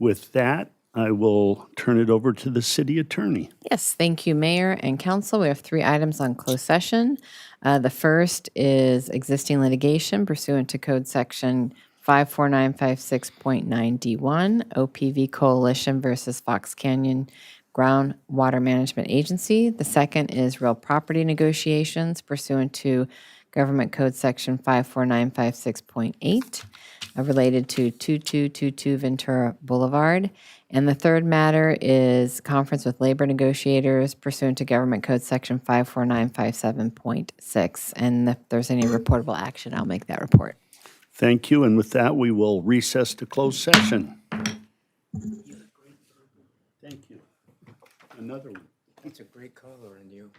With that, I will turn it over to the city attorney. Yes, thank you, Mayor and Council. We have 3 items on closed session. The first is existing litigation pursuant to Code Section 54956.9D1, OPV Coalition versus Fox Canyon Groundwater Management Agency. The second is real property negotiations pursuant to Government Code Section 54956.8. Related to 2222 Ventura Boulevard. And the third matter is conference with labor negotiators pursuant to Government Code Section 54957.6. And if there's any reportable action, I'll make that report. Thank you, and with that, we will recess to closed session. Thank you. Another one. It's a great color in you.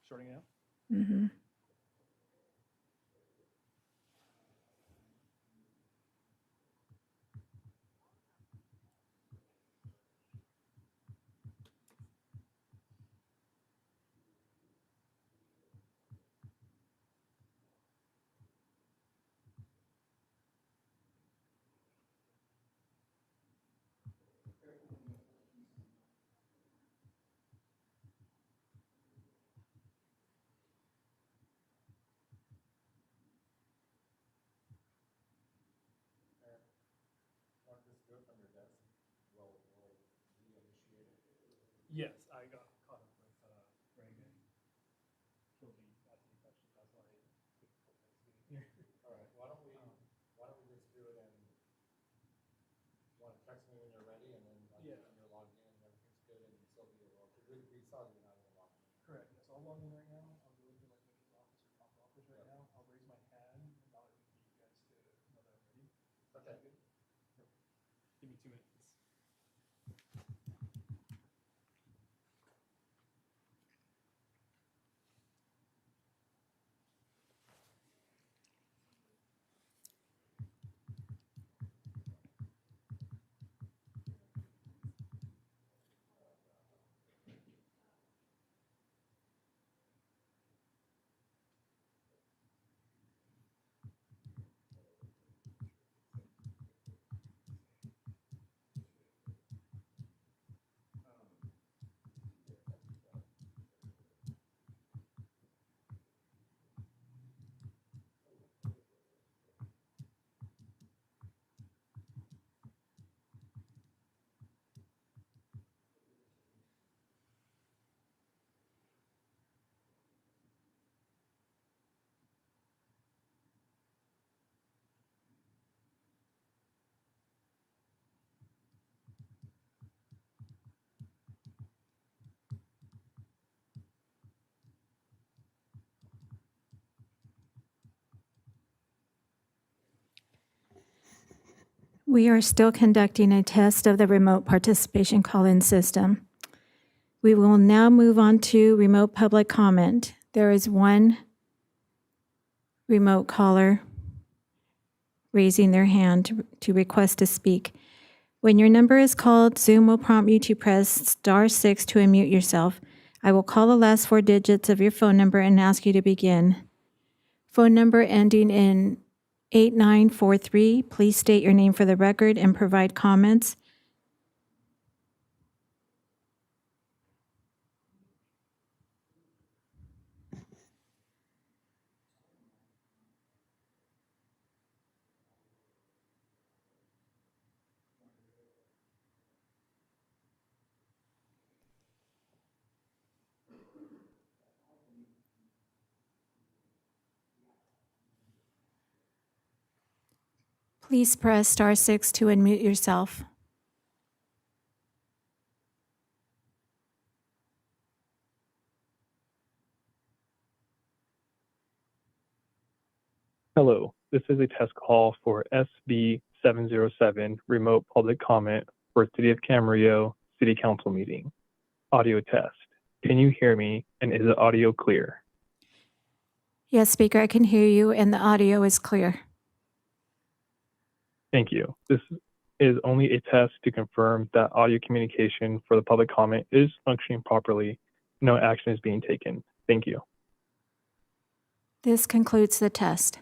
Starting now? Mm-hmm. Yes, I got caught up with Greg and he'll be asking questions. That's why I took a couple minutes getting here. All right, why don't we just do it and you want to text me when you're ready and then like Yeah. when you're logged in and everything's good and Sylvia will, because we saw you're not even logged in. Correct. Yeah, so I'll log in right now. I'll go into like Mitchell's office or Tom's office right now. I'll raise my hand and I'll indicate you guys to know that I'm ready. Okay. Good. Perfect. Give me 2 minutes. We are still conducting a test of the remote participation call-in system. We will now move on to remote public comment. There is one remote caller raising their hand to request to speak. When your number is called, Zoom will prompt you to press *6 to unmute yourself. I will call the last 4 digits of your phone number and ask you to begin. Phone number ending in 8943. Please state your name for the record and provide comments. Please press *6 to unmute yourself. Hello, this is a test call for SB 707 remote public comment for City of Camarillo City Council meeting. Audio test. Can you hear me and is the audio clear? Yes, speaker, I can hear you and the audio is clear. Thank you. This is only a test to confirm that audio communication for the public comment is functioning properly. No action is being taken. Thank you. This concludes the test.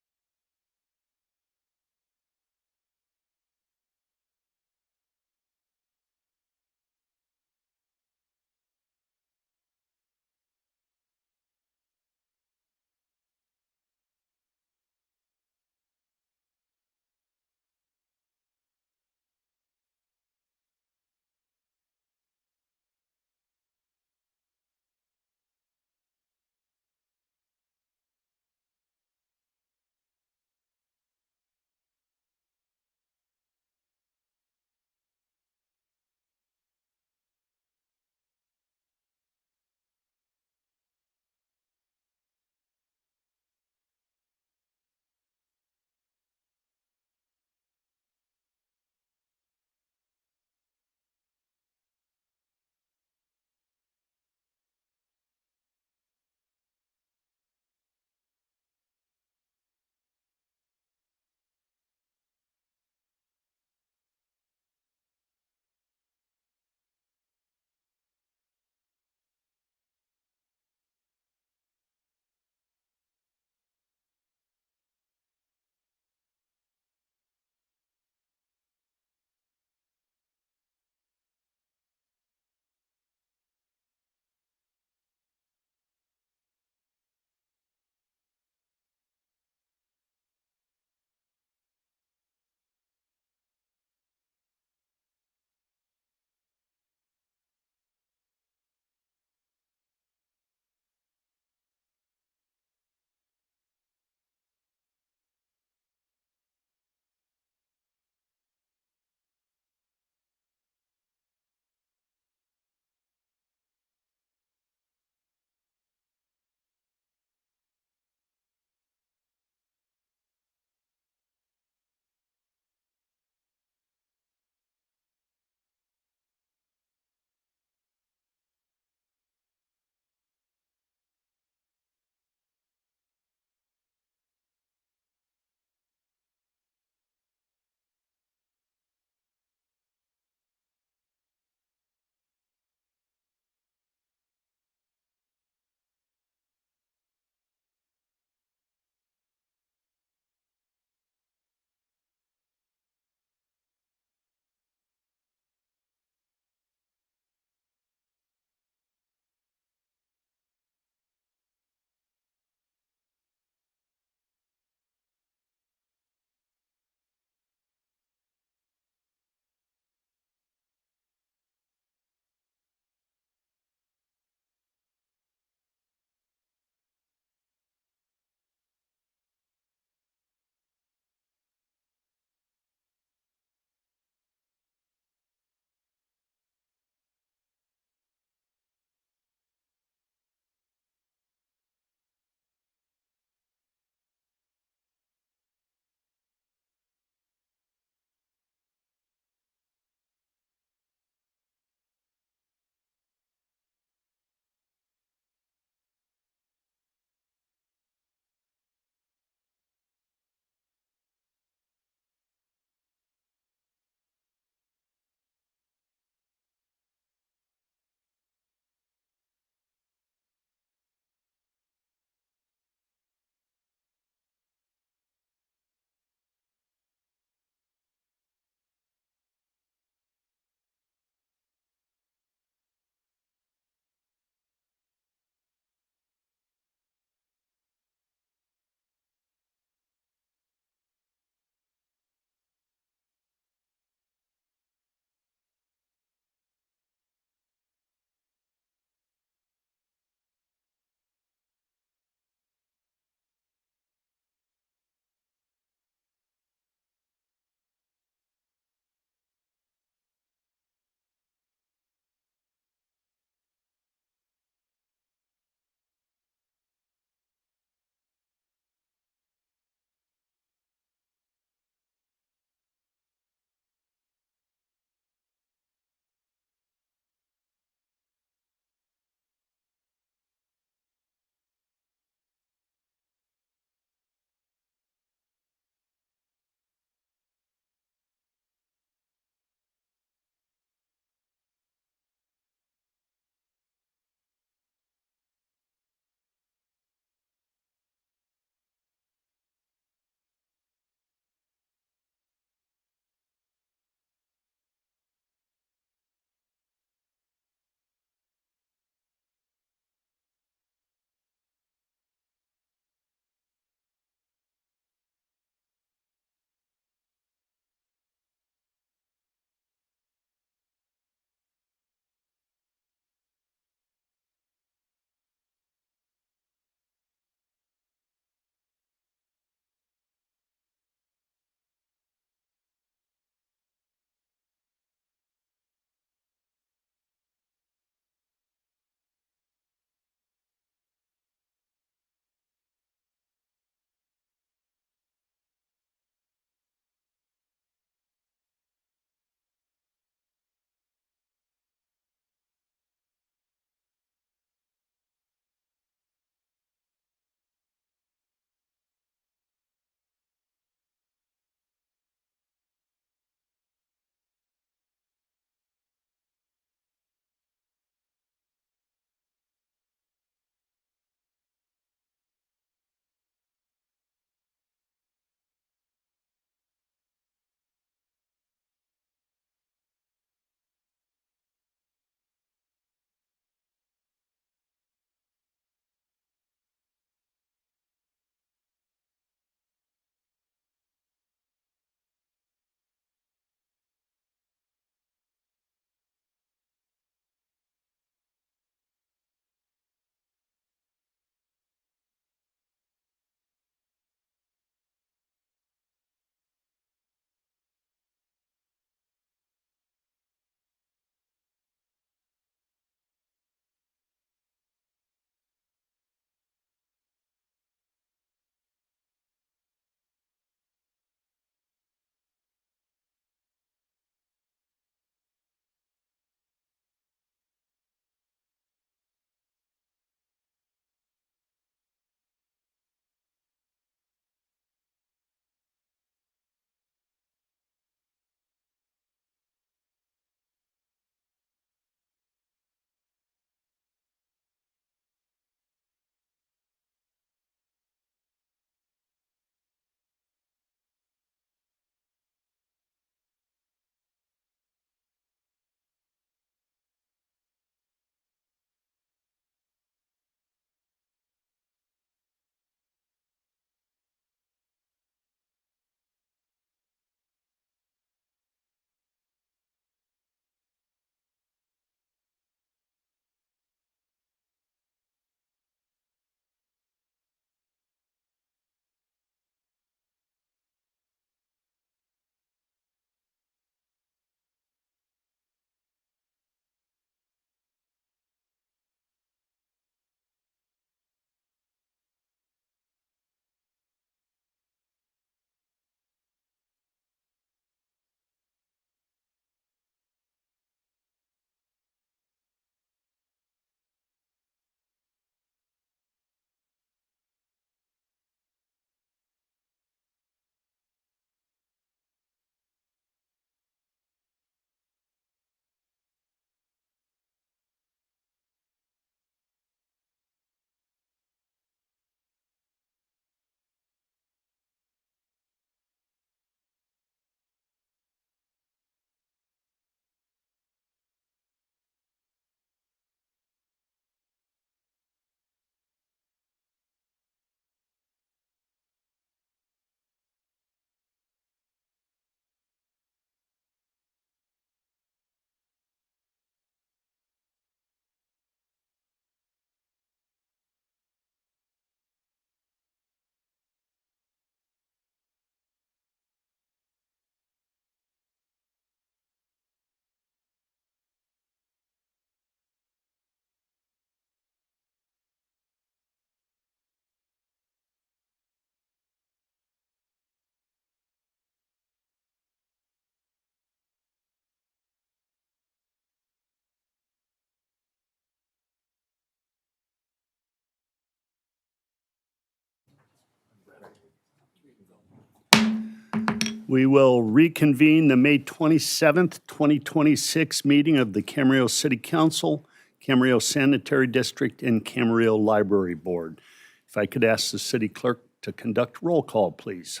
We will reconvene the May 27th, 2026 meeting of the Camarillo City Council, Camarillo Sanitary District, and Camarillo Library Board. If I could ask the city clerk to conduct roll call, please.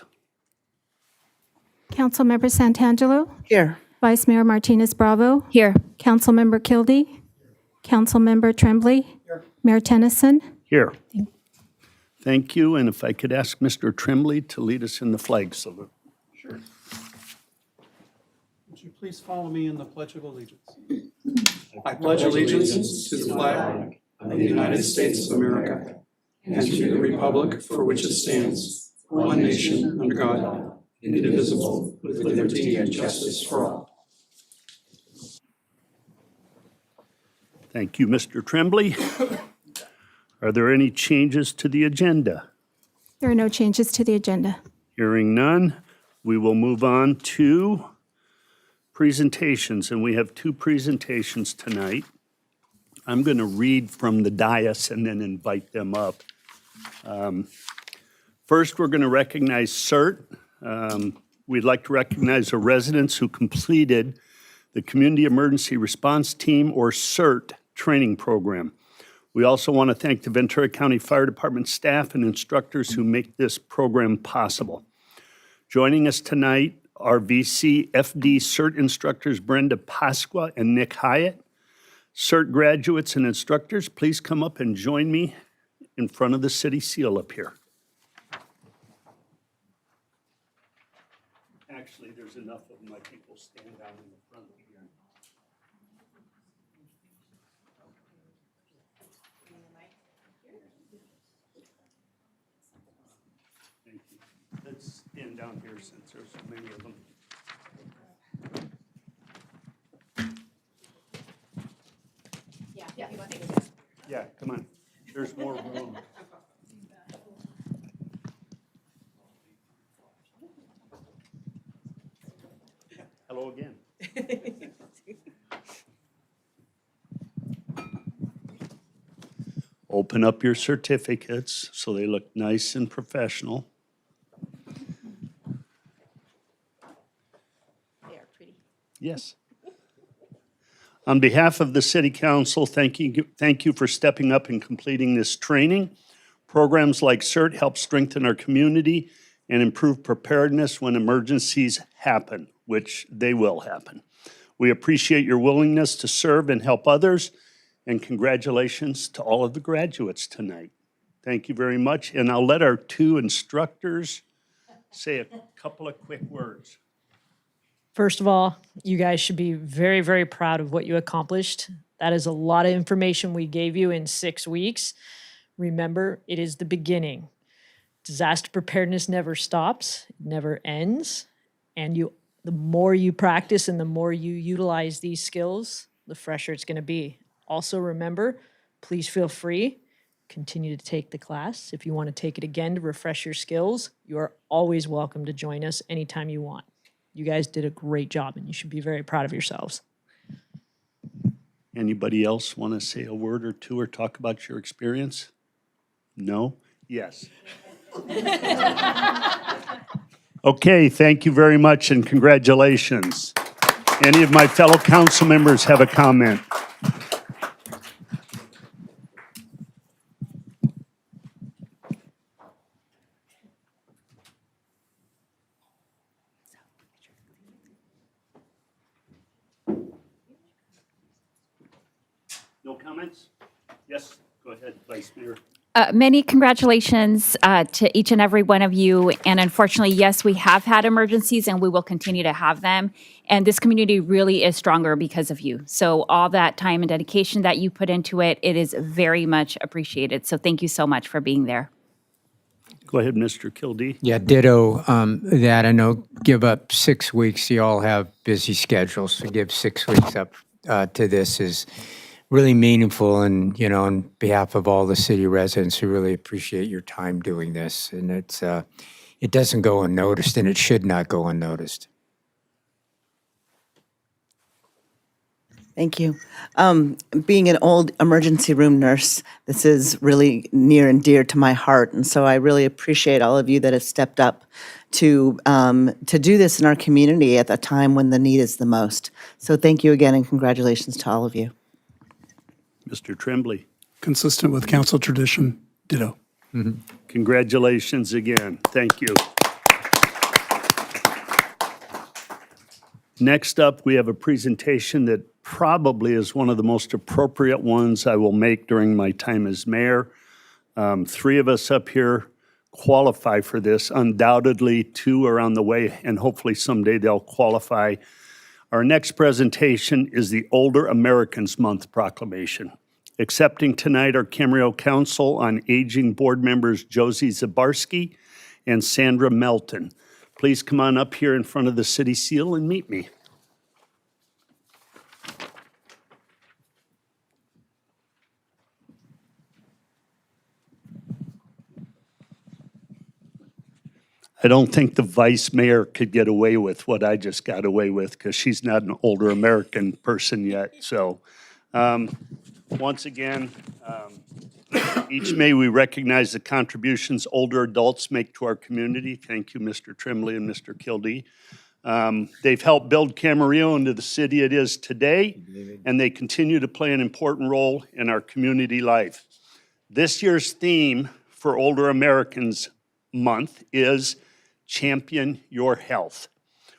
Councilmember Santangelo. Here. Vice Mayor Martinez Bravo. Here. Councilmember Kilby. Councilmember Tremblay. Mayor Tennyson. Here. Thank you, and if I could ask Mr. Tremblay to lead us in the flag salute. Sure. Would you please follow me in the Pledge of Allegiance? I pledge allegiance to the flag of the United States of America and to the republic for which it stands, one nation under God, indivisible, with liberty and justice for all. Thank you, Mr. Tremblay. Are there any changes to the agenda? There are no changes to the agenda. Hearing none, we will move on to presentations, and we have two presentations tonight. I'm going to read from the dais and then invite them up. First, we're going to recognize CERT. We'd like to recognize the residents who completed the Community Emergency Response Team, or CERT, training program. We also want to thank the Ventura County Fire Department staff and instructors who make this program possible. Joining us tonight are VCFD CERT instructors Brenda Pasqua and Nick Hyatt. CERT graduates and instructors, please come up and join me in front of the city seal up here. Actually, there's enough of them, I think we'll stand down in the front here. Thank you. Let's stand down here since there's so many of them. Yeah, come on. There's more room. Hello again. Open up your certificates so they look nice and professional. They are pretty. Yes. On behalf of the City Council, thank you for stepping up and completing this training. Programs like CERT help strengthen our community and improve preparedness when emergencies happen, which they will happen. We appreciate your willingness to serve and help others, and congratulations to all of the graduates tonight. Thank you very much, and I'll let our two instructors say a couple of quick words. First of all, you guys should be very, very proud of what you accomplished. That is a lot of information we gave you in 6 weeks. Remember, it is the beginning. Disaster preparedness never stops, it never ends. And the more you practice and the more you utilize these skills, the fresher it's going to be. Also remember, please feel free, continue to take the class. If you want to take it again to refresh your skills, you are always welcome to join us anytime you want. You guys did a great job, and you should be very proud of yourselves. Anybody else want to say a word or two or talk about your experience? No? Yes. Okay, thank you very much and congratulations. Any of my fellow council members have a comment? No comments? Yes, go ahead, Vice Mayor. Many congratulations to each and every one of you. And unfortunately, yes, we have had emergencies and we will continue to have them. And this community really is stronger because of you. So all that time and dedication that you put into it, it is very much appreciated. So thank you so much for being there. Go ahead, Mr. Kildee. Yeah, ditto that. I know give up 6 weeks. You all have busy schedules. So give 6 weeks up to this is really meaningful. And, you know, on behalf of all the city residents, we really appreciate your time doing this. And it doesn't go unnoticed, and it should not go unnoticed. Thank you. Being an old emergency room nurse, this is really near and dear to my heart, and so I really appreciate all of you that have stepped up to do this in our community at a time when the need is the most. So thank you again, and congratulations to all of you. Mr. Tremblay, Consistent with council tradition, ditto. congratulations again. Thank you. Next up, we have a presentation that probably is one of the most appropriate ones I will make during my time as mayor. Three of us up here qualify for this. Undoubtedly, two are on the way, and hopefully someday they'll qualify. Our next presentation is the Older Americans Month proclamation. Accepting tonight are Camarillo Council on Aging board members Josie Zabarski and Sandra Melton. Please come on up here in front of the city seal and meet me. I don't think the vice mayor could get away with what I just got away with because she's not an older American person yet. So once again, each May we recognize the contributions older adults make to our community. Thank you, Mr. Tremblay and Mr. Kildee. They've helped build Camarillo into the city it is today, and they continue to play an important role in our community life. This year's theme for Older Americans Month is Champion Your Health,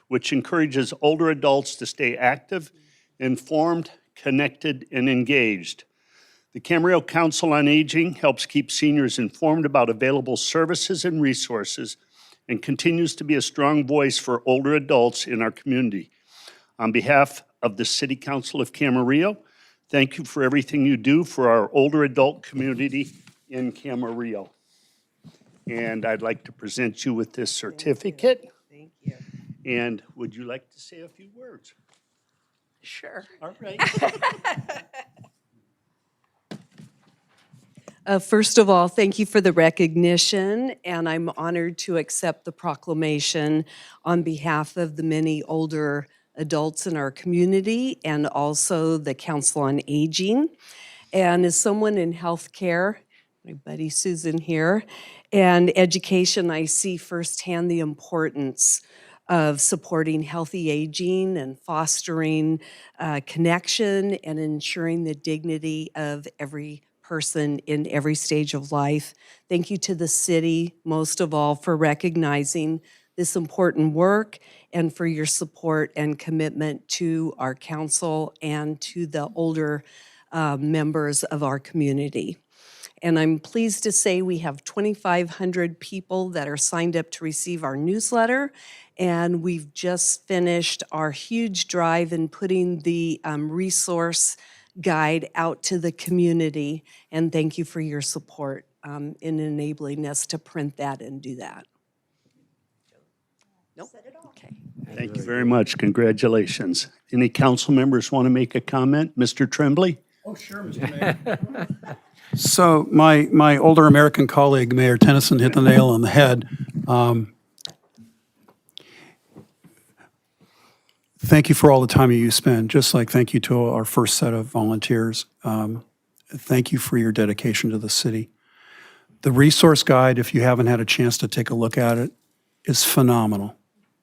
which encourages older adults to stay active, informed, connected, and engaged. The Camarillo Council on Aging helps keep seniors informed about available services and resources and continues to be a strong voice for older adults in our community. On behalf of the City Council of Camarillo, thank you for everything you do for our older adult community in Camarillo. And I'd like to present you with this certificate. Thank you. And would you like to say a few words? Sure. All right. First of all, thank you for the recognition, and I'm honored to accept the proclamation on behalf of the many older adults in our community and also the Council on Aging. And as someone in healthcare, my buddy Susan here, and education, I see firsthand the importance of supporting healthy aging and fostering connection and ensuring the dignity of every person in every stage of life. Thank you to the city, most of all, for recognizing this important work and for your support and commitment to our council and to the older members of our community. And I'm pleased to say we have 2,500 people that are signed up to receive our newsletter. And we've just finished our huge drive in putting the resource guide out to the community. And thank you for your support in enabling us to print that and do that. Nope. Okay. Thank you very much. Congratulations. Any council members want to make a comment? Mr. Tremblay? Oh, sure, Mr. Mayor. So my older American colleague, Mayor Tennyson, hit the nail on the head. Thank you for all the time you spend, just like thank you to our first set of volunteers. Thank you for your dedication to the city. The resource guide, if you haven't had a chance to take a look at it, is phenomenal.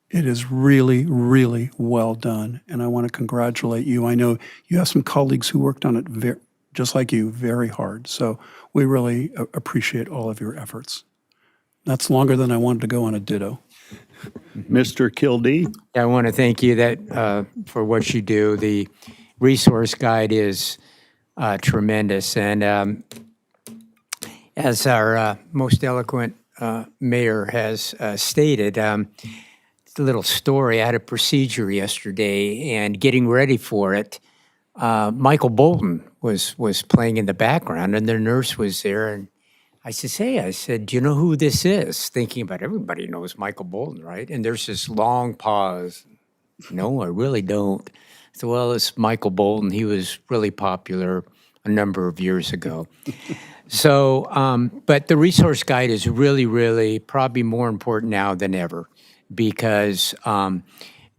It is really, really well done, and I want to congratulate you. I know you have some colleagues who worked on it just like you, very hard. So we really appreciate all of your efforts. That's longer than I wanted to go on a ditto. Mr. Kildee? I want to thank you for what you do. The resource guide is tremendous. And as our most eloquent mayor has stated, it's a little story. I had a procedure yesterday, and getting ready for it, Michael Bolton was playing in the background, and the nurse was there, and I said, do you know who this is? Thinking about everybody knows Michael Bolton, right? And there's this long pause. No, I really don't. So, well, it's Michael Bolton. He was really popular a number of years ago. So, but the resource guide is really, really probably more important now than ever because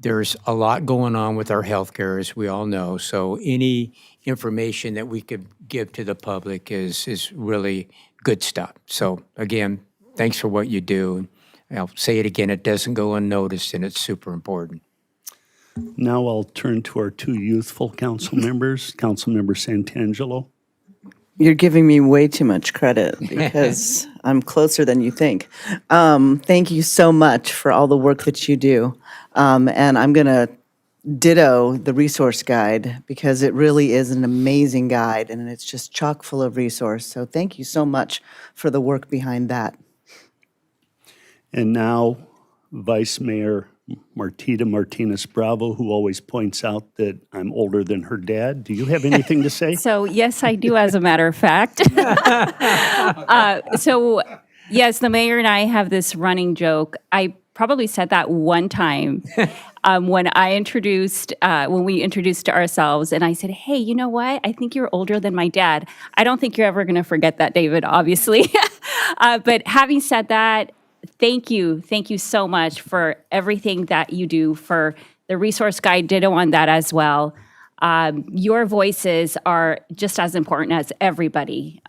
there's a lot going on with our healthcare, as we all know. So any information that we could give to the public is really good stuff. So again, thanks for what you do. I'll say it again, it doesn't go unnoticed, and it's super important. Now I'll turn to our two youthful council members, Councilmember Santangelo. You're giving me way too much credit because I'm closer than you think. Thank you so much for all the work that you do. And I'm going to ditto the resource guide because it really is an amazing guide and it's just chock full of resource. So thank you so much for the work behind that. And now Vice Mayor Martita Martinez Bravo, who always points out that I'm older than her dad. Do you have anything to say? So yes, I do, as a matter of fact. So yes, the mayor and I have this running joke. I probably said that one time when we introduced ourselves, and I said, "Hey, you know what? I think you're older than my dad." I don't think you're ever going to forget that, David, obviously. But having said that, thank you so much for everything that you do. For the resource guide, ditto on that as well. Your voices are just as important as everybody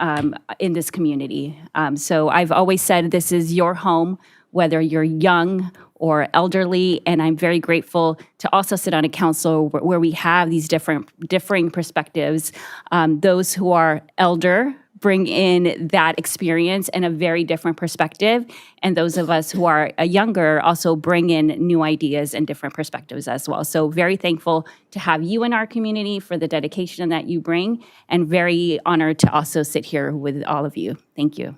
in this community. So I've always said this is your home, whether you're young or elderly, and I'm very grateful to also sit on a council where we have these differing perspectives. Those who are elder bring in that experience and a very different perspective, and those of us who are younger also bring in new ideas and different perspectives as well. So very thankful to have you in our community for the dedication that you bring, and very honored to also sit here with all of you. Thank you.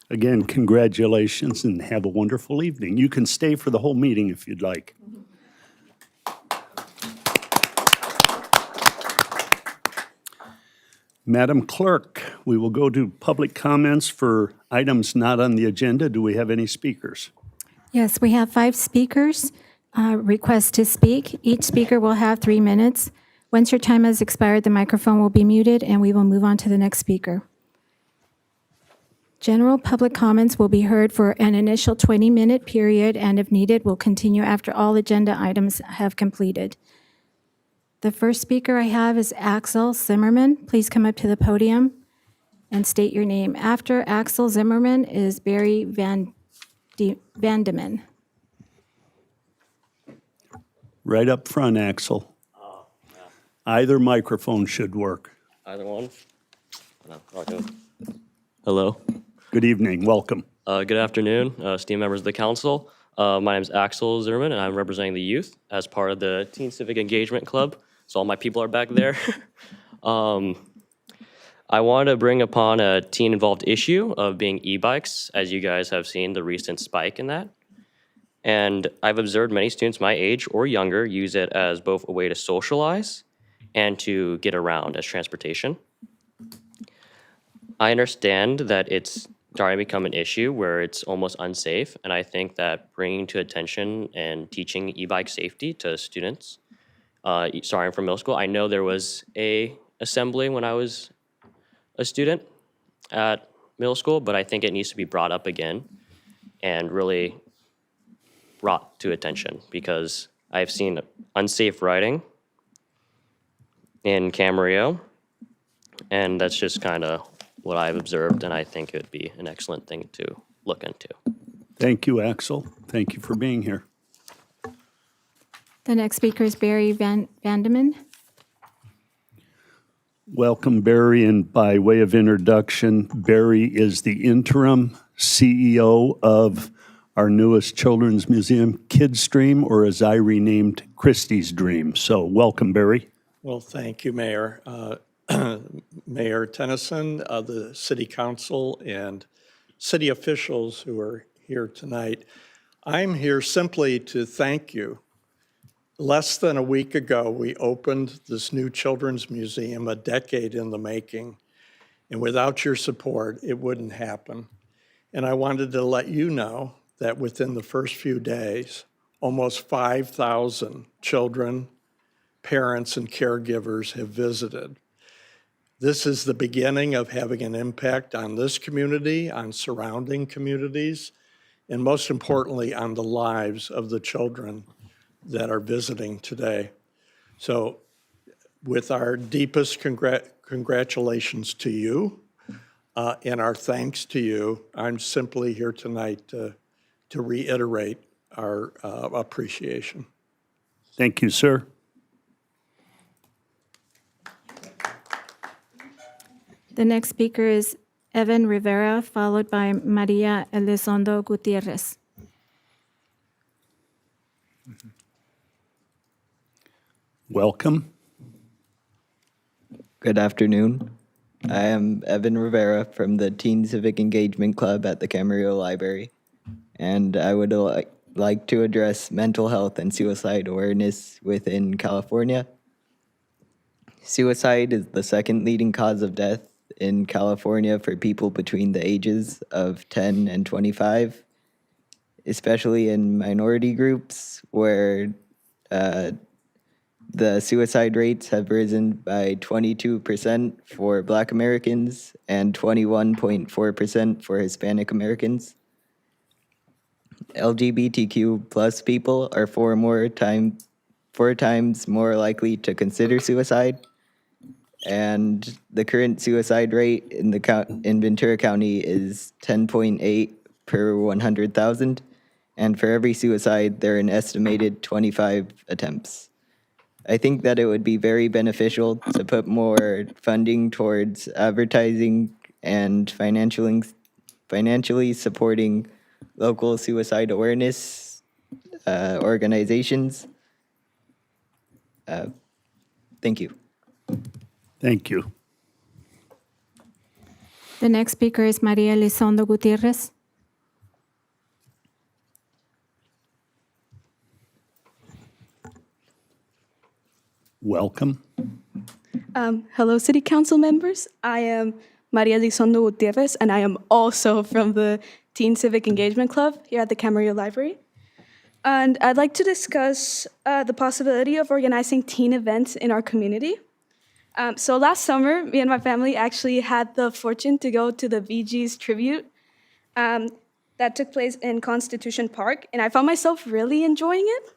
Again, congratulations and have a wonderful evening. You can stay for the whole meeting if you'd like. Madam Clerk, we will go to public comments for items not on the agenda. Do we have any speakers? Yes, we have 5 speakers request to speak. Each speaker will have 3 minutes. Once your time has expired, the microphone will be muted and we will move on to the next speaker. General public comments will be heard for an initial 20-minute period, and if needed, will continue after all agenda items have completed. The first speaker I have is Axel Zimmerman. Please come up to the podium and state your name. After Axel Zimmerman is Barry Vandeman. Right up front, Axel. Either microphone should work. Either one? No, okay. Hello. Good evening. Welcome. Good afternoon, esteemed members of the council. My name is Axel Zimmerman, and I'm representing the youth as part of the Teen Civic Engagement Club. So all my people are back there. I wanted to bring upon a teen-involved issue of being e-bikes, as you guys have seen the recent spike in that. And I've observed many students my age or younger use it as both a way to socialize and to get around as transportation. I understand that it's starting to become an issue where it's almost unsafe, and I think that bringing to attention and teaching e-bike safety to students, starting from middle school. I know there was a assembly when I was a student at middle school, but I think it needs to be brought up again and really brought to attention, because I've seen unsafe riding in Camarillo, and that's just kind of what I've observed, and I think it would be an excellent thing to look into. Thank you, Axel. Thank you for being here. The next speaker is Barry Vandeman. Welcome, Barry, and by way of introduction, Barry is the interim CEO of our newest children's museum, Kids Dream, or as I renamed, Christie's Dream. So welcome, Barry. Well, thank you, Mayor. Mayor Tennyson, the City Council, and city officials who are here tonight. I'm here simply to thank you. Less than a week ago, we opened this new children's museum, a decade in the making, and without your support, it wouldn't happen. And I wanted to let you know that within the first few days, almost 5,000 children, parents, and caregivers have visited. This is the beginning of having an impact on this community, on surrounding communities, and most importantly, on the lives of the children that are visiting today. So with our deepest congratulations to you and our thanks to you, I'm simply here tonight to reiterate our appreciation. Thank you, sir. The next speaker is Evan Rivera, followed by Maria Elizondo Gutierrez. Welcome. Good afternoon. I am Evan Rivera from the Teen Civic Engagement Club at the Camarillo Library, and I would like to address mental health and suicide awareness within California. Suicide is the second leading cause of death in California for people between the ages of 10 and 25, especially in minority groups where the suicide rates have risen by 22% for Black Americans and 21.4% for Hispanic Americans. LGBTQ plus people are four times more likely to consider suicide. And the current suicide rate in Ventura County is 10.8 per 100,000. And for every suicide, there are an estimated 25 attempts. I think that it would be very beneficial to put more funding towards advertising and financially supporting local suicide awareness organizations. Thank you. Thank you. The next speaker is Maria Elizondo Gutierrez. Welcome. Hello, City Council members. I am Maria Elizondo Gutierrez, and I am also from the Teen Civic Engagement Club here at the Camarillo Library. And I'd like to discuss the possibility of organizing teen events in our community. So last summer, me and my family actually had the fortune to go to the VG's tribute that took place in Constitution Park, and I found myself really enjoying it.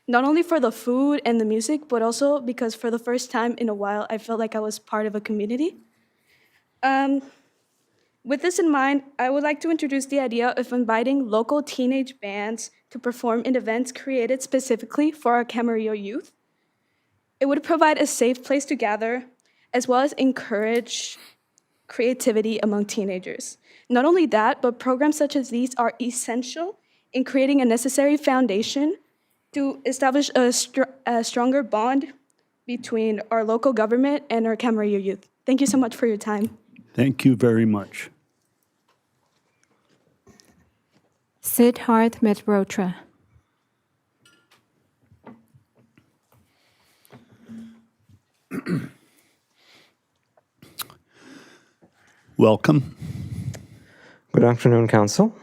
Not only for the food and the music, but also because for the first time in a while, I felt like I was part of a community. With this in mind, I would like to introduce the idea of inviting local teenage bands to perform in events created specifically for our Camarillo youth. It would provide a safe place to gather, as well as encourage creativity among teenagers. Not only that, but programs such as these are essential in creating a necessary foundation to establish a stronger bond between our local government and our Camarillo youth. Thank you so much for your time. Thank you very much. Siddharth Mehrotra. Welcome. Good afternoon, Council.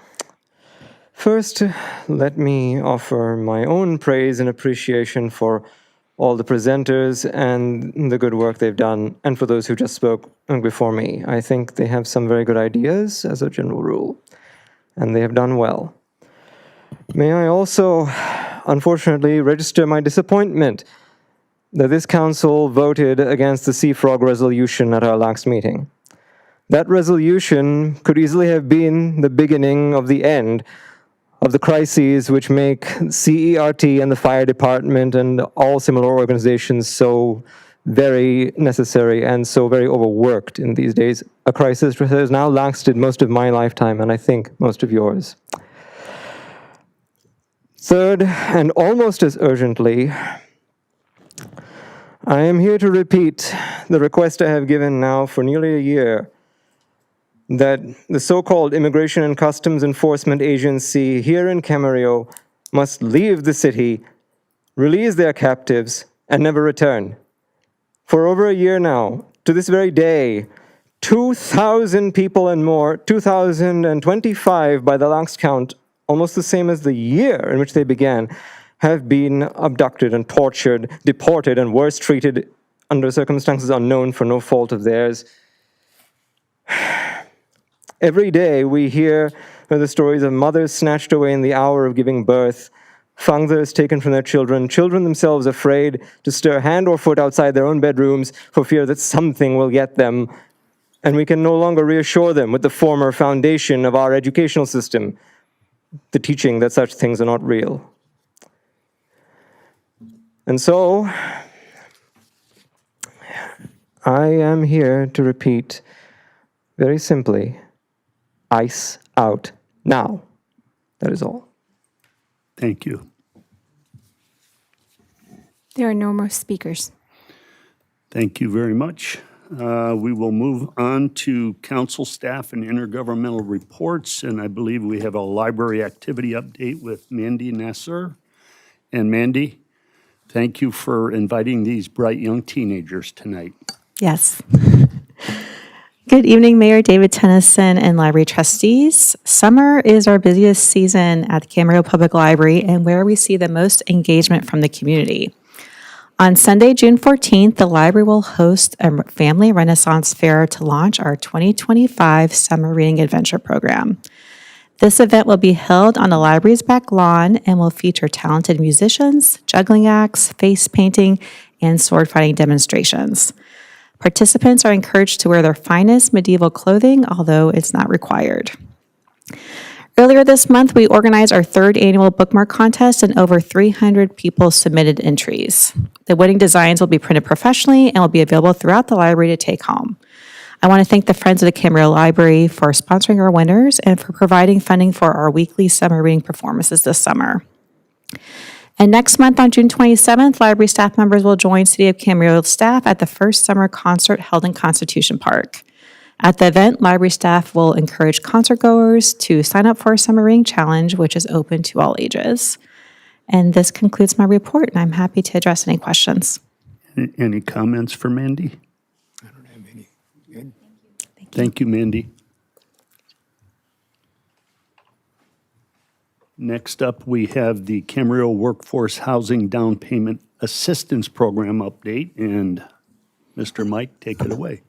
First, let me offer my own praise and appreciation for all the presenters and the good work they've done, and for those who just spoke before me. I think they have some very good ideas as a general rule, and they have done well. May I also, unfortunately, register my disappointment that this council voted against the Sea Frog resolution at our last meeting. That resolution could easily have been the beginning of the end of the crises which make CERT and the fire department and all similar organizations so very necessary and so very overworked in these days. A crisis that has now lasted most of my lifetime, and I think most of yours. Third, and almost as urgently, I am here to repeat the request I have given now for nearly a year, that the so-called Immigration and Customs Enforcement Agency here in Camarillo must leave the city, release their captives, and never return. For over a year now, to this very day, 2,000 people and more, 2,025 by the last count, almost the same as the year in which they began, have been abducted and tortured, deported, and worse treated under circumstances unknown for no fault of theirs. Every day we hear the stories of mothers snatched away in the hour of giving birth, Fangza is taken from their children, children themselves afraid to stir hand or foot outside their own bedrooms for fear that something will get them. And we can no longer reassure them with the former foundation of our educational system, the teaching that such things are not real. And so, I am here to repeat very simply, ice out now. That is all. Thank you. There are no more speakers. Thank you very much. We will move on to council staff and intergovernmental reports, and I believe we have a library activity update with Mandy Nasser. And Mandy, thank you for inviting these bright young teenagers tonight. Yes. Good evening, Mayor David Tennyson and library trustees. Summer is our busiest season at the Camarillo Public Library and where we see the most engagement from the community. On Sunday, June 14th, the library will host a family renaissance fair to launch our 2025 Summer Reading Adventure program. This event will be held on the library's back lawn and will feature talented musicians, juggling acts, face painting, and sword fighting demonstrations. Participants are encouraged to wear their finest medieval clothing, although it's not required. Earlier this month, we organized our third annual bookmark contest and over 300 people submitted entries. The winning designs will be printed professionally and will be available throughout the library to take home. I want to thank the Friends of the Camarillo Library for sponsoring our winners and for providing funding for our weekly summer reading performances this summer. And next month on June 27th, library staff members will join City of Camarillo staff at the first summer concert held in Constitution Park. At the event, library staff will encourage concert goers to sign up for a summer reading challenge, which is open to all ages. And this concludes my report, and I'm happy to address any questions. Any comments for Mandy? I don't have any. Good. Thank you, Mandy. Next up, we have the Camarillo Workforce Housing Down Payment Assistance Program update, and Mr. Mike, take it away.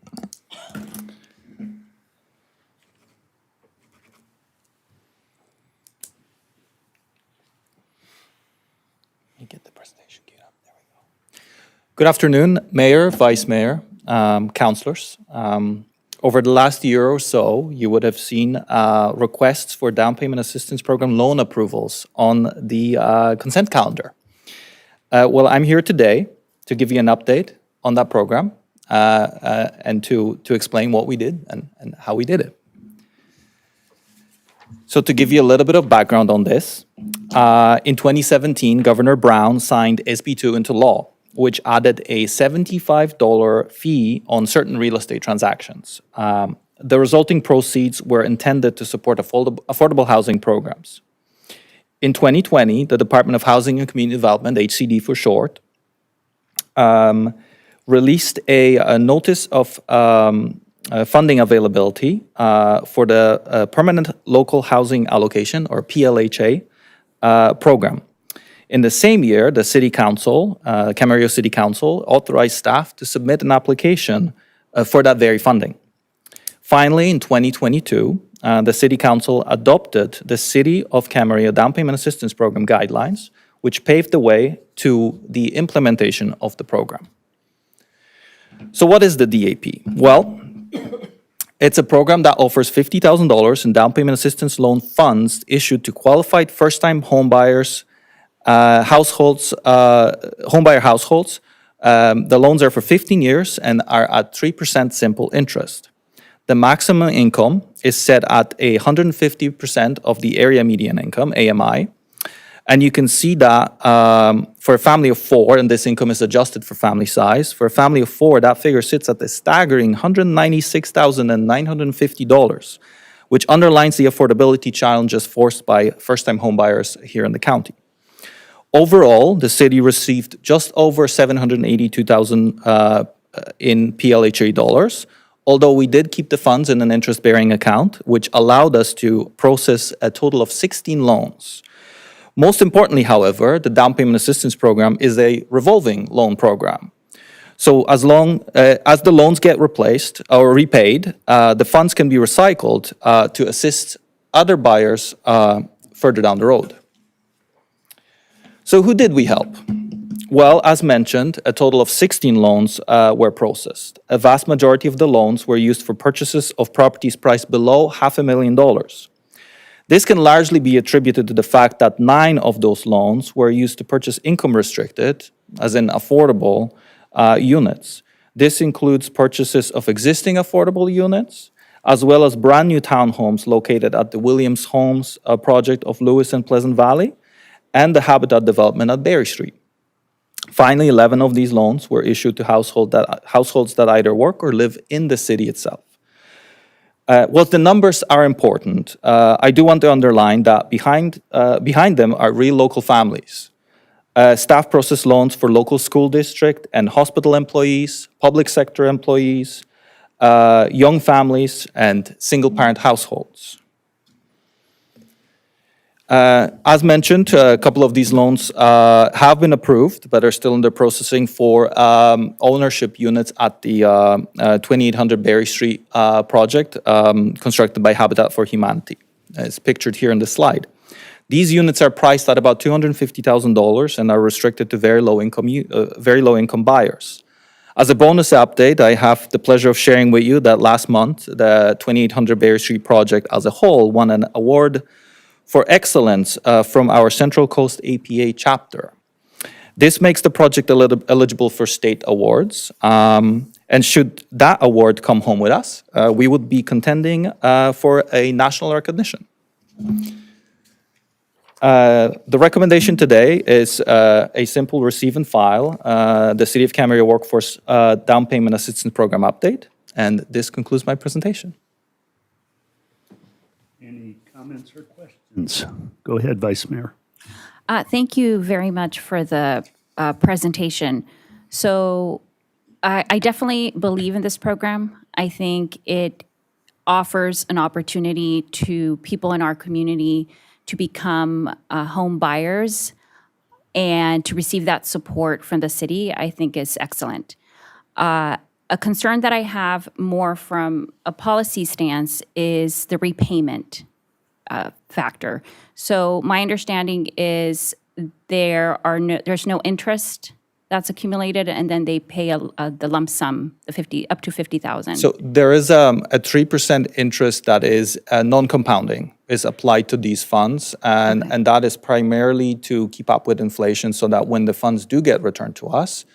Get the presentation queued up. There we go. Good afternoon, Mayor, Vice Mayor, councilors. Over the last year or so, you would have seen requests for down payment assistance program loan approvals on the consent calendar. Well, I'm here today to give you an update on that program and to explain what we did and how we did it. So to give you a little bit of background on this, in 2017, Governor Brown signed SB2 into law, which added a $75 fee on certain real estate transactions. The resulting proceeds were intended to support affordable housing programs. In 2020, the Department of Housing and Community Development, HCD for short, released a notice of funding availability for the Permanent Local Housing Allocation, or PLHA, program. In the same year, the City Council, Camarillo City Council, authorized staff to submit an application for that very funding. Finally, in 2022, the City Council adopted the City of Camarillo Down Payment Assistance Program guidelines, which paved the way to the implementation of the program. So what is the DAP? Well, it's a program that offers $50,000 in down payment assistance loan funds issued to qualified first-time homebuyers, homebuyer households. The loans are for 15 years and are at 3% simple interest. The maximum income is set at 150% of the area median income, AMI. And you can see that for a family of four, and this income is adjusted for family size, for a family of four, that figure sits at a staggering $196,950, which underlines the affordability challenges forced by first-time homebuyers here in the county. Overall, the city received just over $782,000 in PLHA dollars, although we did keep the funds in an interest-bearing account, which allowed us to process a total of 16 loans. Most importantly, however, the down payment assistance program is a revolving loan program. So as long as the loans get replaced or repaid, the funds can be recycled to assist other buyers further down the road. So who did we help? Well, as mentioned, a total of 16 loans were processed. A vast majority of the loans were used for purchases of properties priced below $500,000. This can largely be attributed to the fact that 9 of those loans were used to purchase income-restricted, as in affordable, units. This includes purchases of existing affordable units, as well as brand-new townhomes located at the Williams Homes project of Lewis and Pleasant Valley, and the Habitat development at Berry Street. Finally, 11 of these loans were issued to households that either work or live in the city itself. While the numbers are important, I do want to underline that behind them are real local families. Staff process loans for local school district and hospital employees, public sector employees, young families, and single-parent households. As mentioned, a couple of these loans have been approved, but are still under processing for ownership units at the 2800 Berry Street project constructed by Habitat for Humanity, as pictured here in the slide. These units are priced at about $250,000 and are restricted to very low income buyers. As a bonus update, I have the pleasure of sharing with you that last month, the 2800 Berry Street project as a whole won an award for excellence from our Central Coast APA chapter. This makes the project eligible for state awards, and should that award come home with us, we would be contending for a national recognition. The recommendation today is a simple receive and file, the City of Camarillo Workforce Down Payment Assistance Program update, and this concludes my presentation. Any comments or questions? Go ahead, Vice Mayor. Thank you very much for the presentation. So I definitely believe in this program. I think it offers an opportunity to people in our community to become home buyers and to receive that support from the city, I think is excellent. A concern that I have more from a policy stance is the repayment factor. So my understanding is there's no interest that's accumulated, and then they pay the lump sum, up to $50,000. So there is a 3% interest that is non-compounding, is applied to these funds, and that is primarily to keep up with inflation so that when the funds do get returned to us,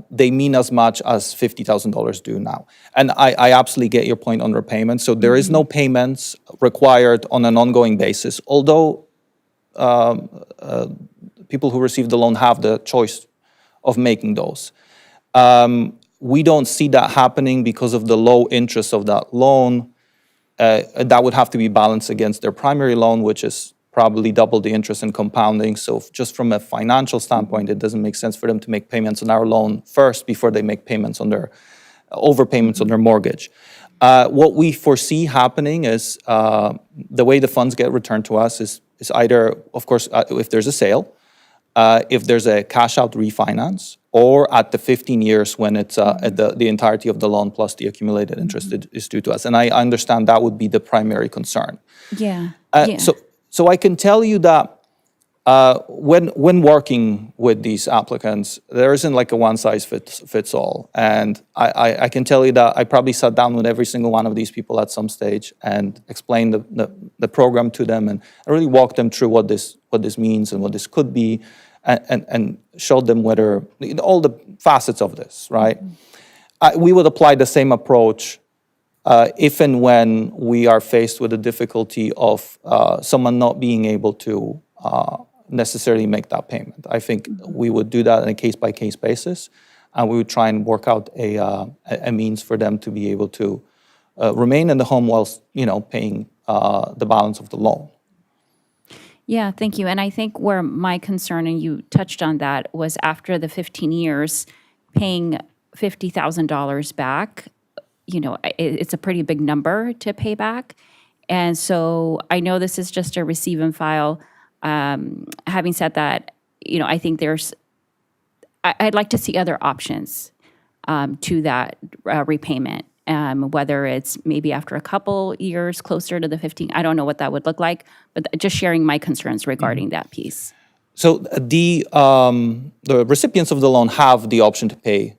they mean as much as $50,000 do now. And I absolutely get your point on repayment. So there is no payments required on an ongoing basis, although people who receive the loan have the choice of making those. We don't see that happening because of the low interest of that loan. That would have to be balanced against their primary loan, which is probably double the interest in compounding. So just from a financial standpoint, it doesn't make sense for them to make payments on our loan first before they make payments on their overpayments on their mortgage. What we foresee happening is the way the funds get returned to us is either, of course, if there's a sale, if there's a cash out refinance, or at the 15 years when it's the entirety of the loan plus the accumulated interest is due to us. And I understand that would be the primary concern. Yeah. So I can tell you that when working with these applicants, there isn't like a one size fits all. And I can tell you that I probably sat down with every single one of these people at some stage and explained the program to them, and I really walked them through what this means and what this could be, and showed them whether all the facets of this, right? We would apply the same approach if and when we are faced with the difficulty of someone not being able to necessarily make that payment. I think we would do that on a case-by-case basis, and we would try and work out a means for them to be able to remain in the home whilst paying the balance of the loan. Yeah, thank you. And I think where my concern, and you touched on that, was after the 15 years, paying $50,000 back. It's a pretty big number to pay back. And so I know this is just a receive and file. Having said that, I think I'd like to see other options to that repayment, whether it's maybe after a couple years closer to the 15. I don't know what that would look like, but just sharing my concerns regarding that piece. So the recipients of the loan have the option to pay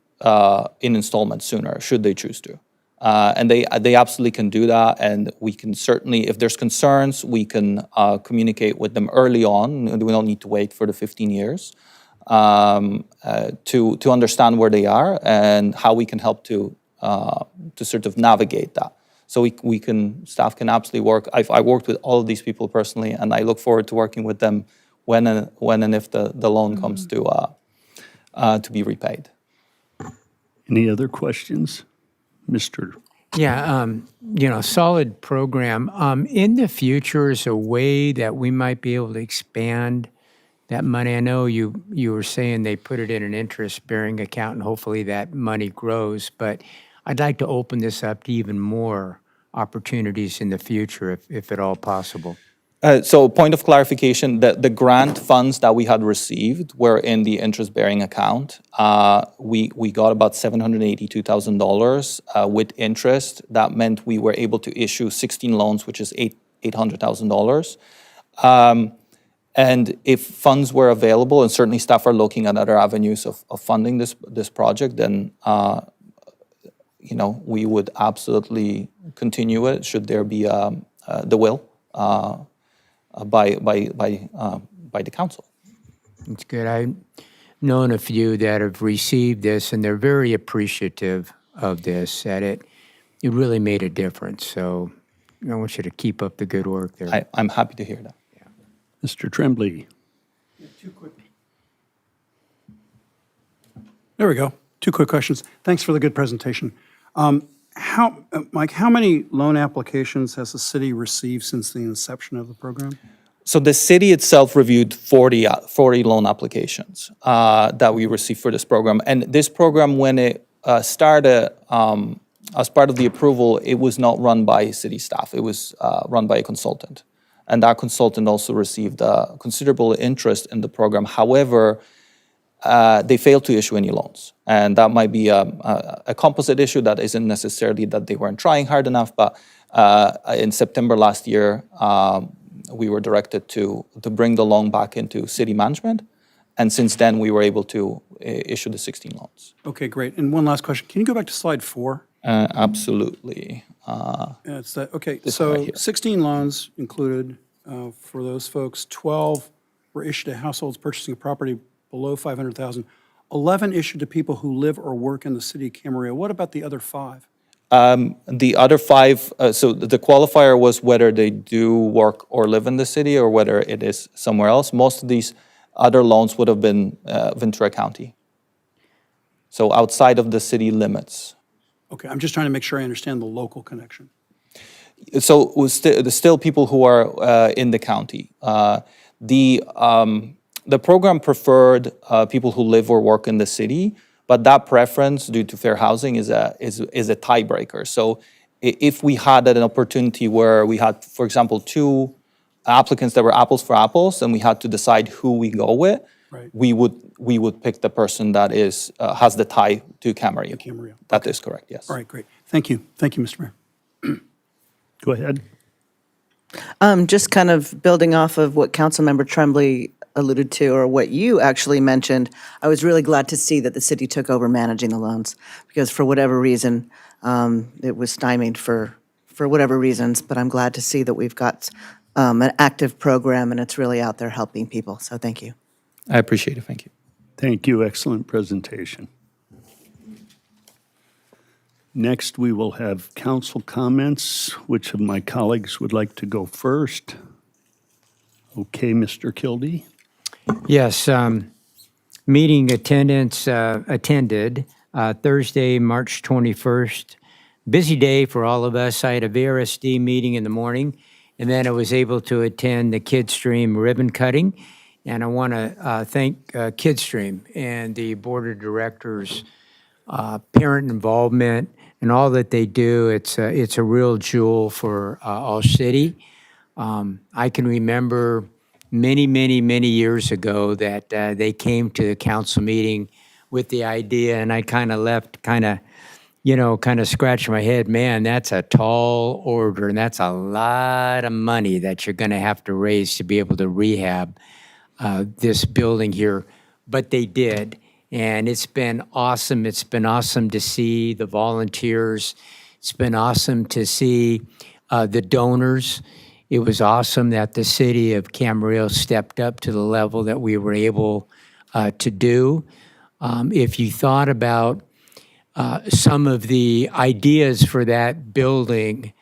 in installments sooner, should they choose to. And they absolutely can do that, and we can certainly, if there's concerns, we can communicate with them early on. We don't need to wait for the 15 years to understand where they are and how we can help to sort of navigate that. So staff can absolutely work. I worked with all of these people personally, and I look forward to working with them when and if the loan comes to be repaid. Any other questions? Mr. Yeah, solid program. In the future, is a way that we might be able to expand that money? I know you were saying they put it in an interest-bearing account, and hopefully that money grows, but I'd like to open this up to even more opportunities in the future, if at all possible. So point of clarification, the grant funds that we had received were in the interest-bearing account. We got about $782,000 with interest. That meant we were able to issue 16 loans, which is $800,000. And if funds were available, and certainly staff are looking at other avenues of funding this project, then we would absolutely continue it should there be the will. By the council. It's good. I've known a few that have received this, and they're very appreciative of this, that it really made a difference. So I want you to keep up the good work there. I'm happy to hear that. Yeah. Mr. Tremblay. There we go. 2 quick questions. Thanks for the good presentation. Mike, how many loan applications has the city received since the inception of the program? So the city itself reviewed 40 loan applications that we received for this program. And this program, when it started, as part of the approval, it was not run by city staff. It was run by a consultant. And that consultant also received considerable interest in the program. However, they failed to issue any loans. And that might be a composite issue that isn't necessarily that they weren't trying hard enough, but in September last year, we were directed to bring the loan back into city management. And since then, we were able to issue the 16 loans. Okay, great. And one last question. Can you go back to slide 4? Absolutely. It's that. Okay, so 16 loans included for those folks. 12 were issued to households purchasing a property below $500,000. 11 issued to people who live or work in the city of Camarillo. What about the other 5? The other 5, so the qualifier was whether they do work or live in the city or whether it is somewhere else. Most of these other loans would have been Ventura County. So outside of the city limits. Okay, I'm just trying to make sure I understand the local connection. So it was there's still people who are in the county. The program preferred people who live or work in the city, but that preference due to fair housing is a tiebreaker. So if we had an opportunity where we had, for example, 2 applicants that were apples for apples, and we had to decide who we go with, right, we would pick the person that is has the tie to Camarillo. Camarillo. That is correct, yes. All right, great. Thank you. Thank you, Mr. Mayor. Go ahead. Just kind of building off of what Councilmember Tremblay alluded to, or what you actually mentioned, I was really glad to see that the city took over managing the loans, because for whatever reason, it was stymied for whatever reasons, but I'm glad to see that we've got an active program and it's really out there helping people, so thank you. I appreciate it, thank you. Thank you, excellent presentation. Next, we will have council comments. Which of my colleagues would like to go first? Okay, Mr. Kildee. Yes, meeting attendance attended Thursday, March 21st. Busy day for all of us. I had a VRSD meeting in the morning, and then I was able to attend the Kidstream ribbon cutting. And I want to thank Kidstream and the board of directors, parent involvement, and all that they do. It's a real jewel for All City. I can remember many years ago that they came to the council meeting with the idea, and I kind of left kind of scratching my head. Man, that's a tall order, and that's a lot of money that you're going to have to raise to be able to rehab this building here, but they did. And it's been awesome. It's been awesome to see the volunteers. It's been awesome to see the donors. It was awesome that the city of Camarillo stepped up to the level that we were able to do. If you thought about some of the ideas for that building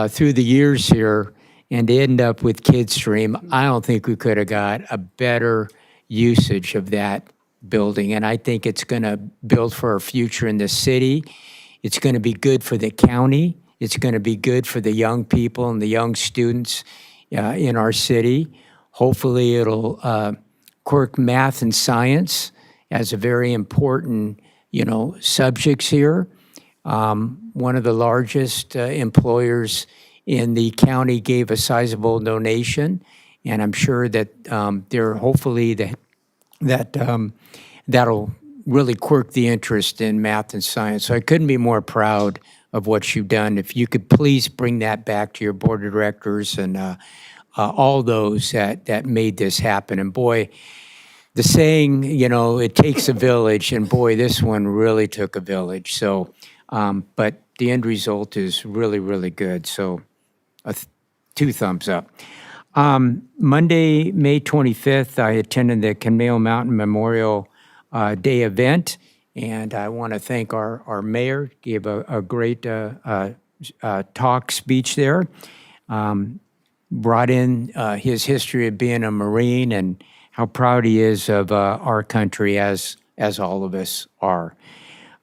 through the years here and end up with Kidstream, I don't think we could have got a better usage of that building. And I think it's going to build for our future in the city. It's going to be good for the county. It's going to be good for the young people and the young students in our city. Hopefully it'll quirk math and science as a very important, subjects here. One of the largest employers in the county gave a sizable donation, and I'm sure that that'll really quirk the interest in math and science. So I couldn't be more proud of what you've done. If you could please bring that back to your board of directors and all those that made this happen. And boy, the saying, it takes a village, and boy, this one really took a village. So, but the end result is really, really good. So, 2 thumbs up. Monday, May 25th, I attended the Camarillo Mountain Memorial Day event, and I want to thank our mayor. Gave a great speech there. Brought in his history of being a Marine and how proud he is of our country, as all of us are.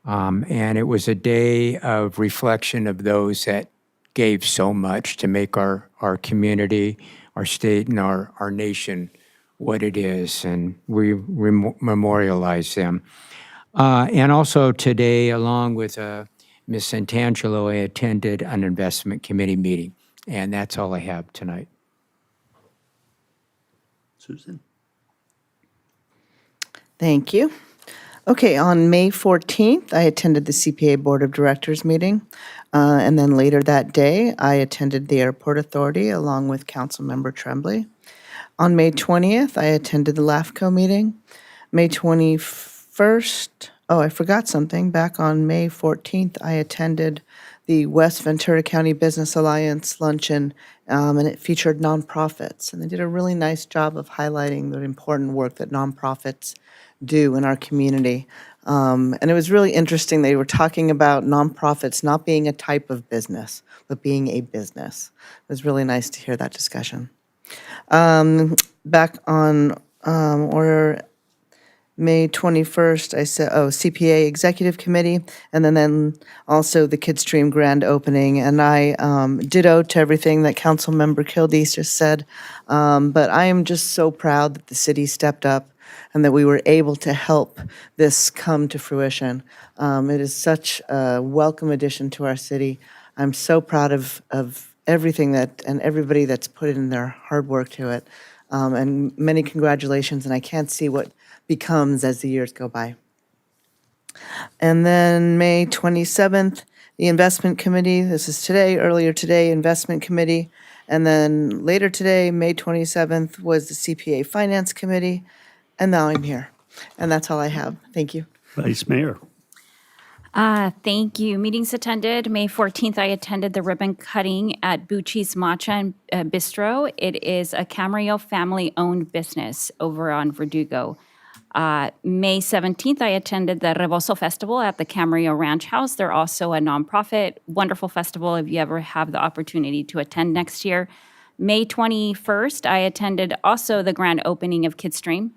And it was a day of reflection of those that gave so much to make our community, our state, and our nation what it is, and we memorialize them. And also today, along with Ms. Santangelo, I attended an investment committee meeting, and that's all I have tonight. Susan? Thank you. Okay, on May 14th, I attended the CPA Board of Directors meeting. And then later that day, I attended the Airport Authority along with Councilmember Tremblay. On May 20th, I attended the LAFCO meeting. May 21st, I forgot something. Back on May 14th, I attended the West Ventura County Business Alliance luncheon, and it featured nonprofits. And they did a really nice job of highlighting the important work that nonprofits do in our community. And it was really interesting. They were talking about nonprofits not being a type of business, but being a business. It was really nice to hear that discussion. Back on May 21st, I said, CPA Executive Committee, and then also the Kidstream grand opening. And I ditto to everything that Councilmember Kildee just said. But I am just so proud that the city stepped up and that we were able to help this come to fruition. It is such a welcome addition to our city. I'm so proud of everything and everybody that's put in their hard work to it. And many congratulations, and I can't see what becomes as the years go by. And then May 27th, the Investment Committee. This is today, earlier today, Investment Committee. And then later today, May 27th, was the CPA Finance Committee. And now I'm here. And that's all I have. Thank you. Vice Mayor? Thank you. Meetings attended. May 14th, I attended the ribbon cutting at Bucci's Matcha and Bistro. It is a Camarillo family-owned business over on Verdugo. May 17th, I attended the Rebozo Festival at the Camarillo Ranch House. They're also a nonprofit, wonderful festival if you ever have the opportunity to attend next year. May 21st, I attended also the grand opening of Kidstream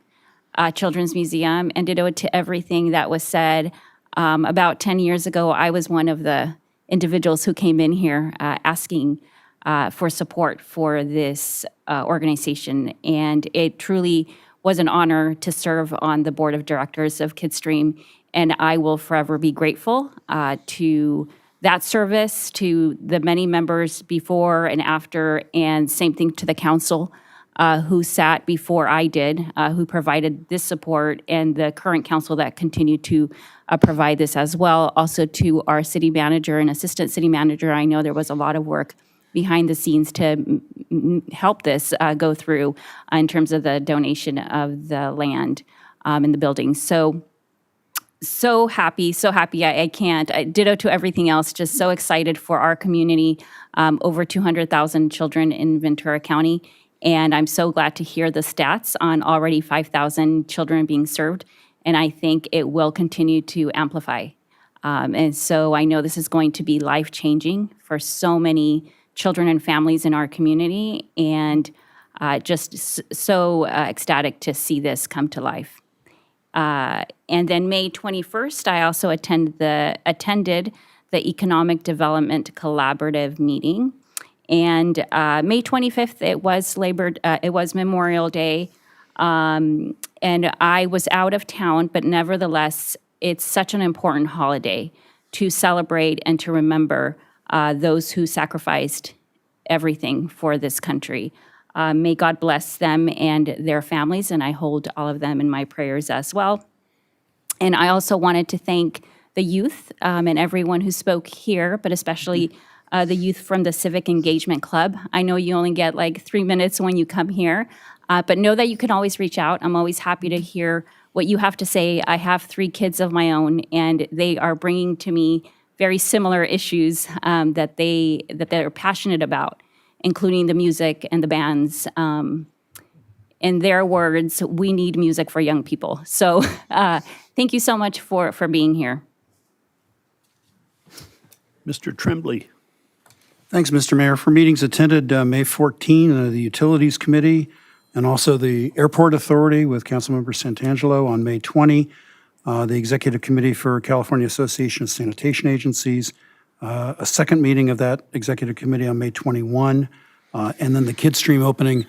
Children's Museum, and ditto to everything that was said. About 10 years ago, I was one of the individuals who came in here asking for support for this organization, and it truly was an honor to serve on the board of directors of Kidstream, and I will forever be grateful to that service, to the many members before and after, and same thing to the council who sat before I did, who provided this support, and the current council that continue to provide this as well. Also to our city manager and assistant city manager, I know there was a lot of work behind the scenes to help this go through in terms of the donation of the land and the buildings. So happy, so happy. I can't. Ditto to everything else. Just so excited for our community. Over 200,000 children in Ventura County. And I'm so glad to hear the stats on already 5,000 children being served. And I think it will continue to amplify. And so I know this is going to be life-changing for so many children and families in our community. And just so ecstatic to see this come to life. And then May 21st, I also attended the Economic Development Collaborative meeting. And May 25th, it was Memorial Day. And I was out of town, but nevertheless, it's such an important holiday to celebrate and to remember those who sacrificed everything for this country. May God bless them and their families, and I hold all of them in my prayers as well. And I also wanted to thank the youth and everyone who spoke here, but especially the youth from the Civic Engagement Club. I know you only get like 3 minutes when you come here, but know that you can always reach out. I'm always happy to hear what you have to say. I have 3 kids of my own, and they are bringing to me very similar issues that they're passionate about, including the music and the bands. In their words, we need music for young people. So thank you so much for being here. Mr. Tremblay. Thanks, Mr. Mayor. For meetings attended May 14, the Utilities Committee, and also the Airport Authority with Councilmember Santangelo on May 20, the Executive Committee for California Association of Sanitation Agencies, a second meeting of that Executive Committee on May 21, and then the Kidstream opening.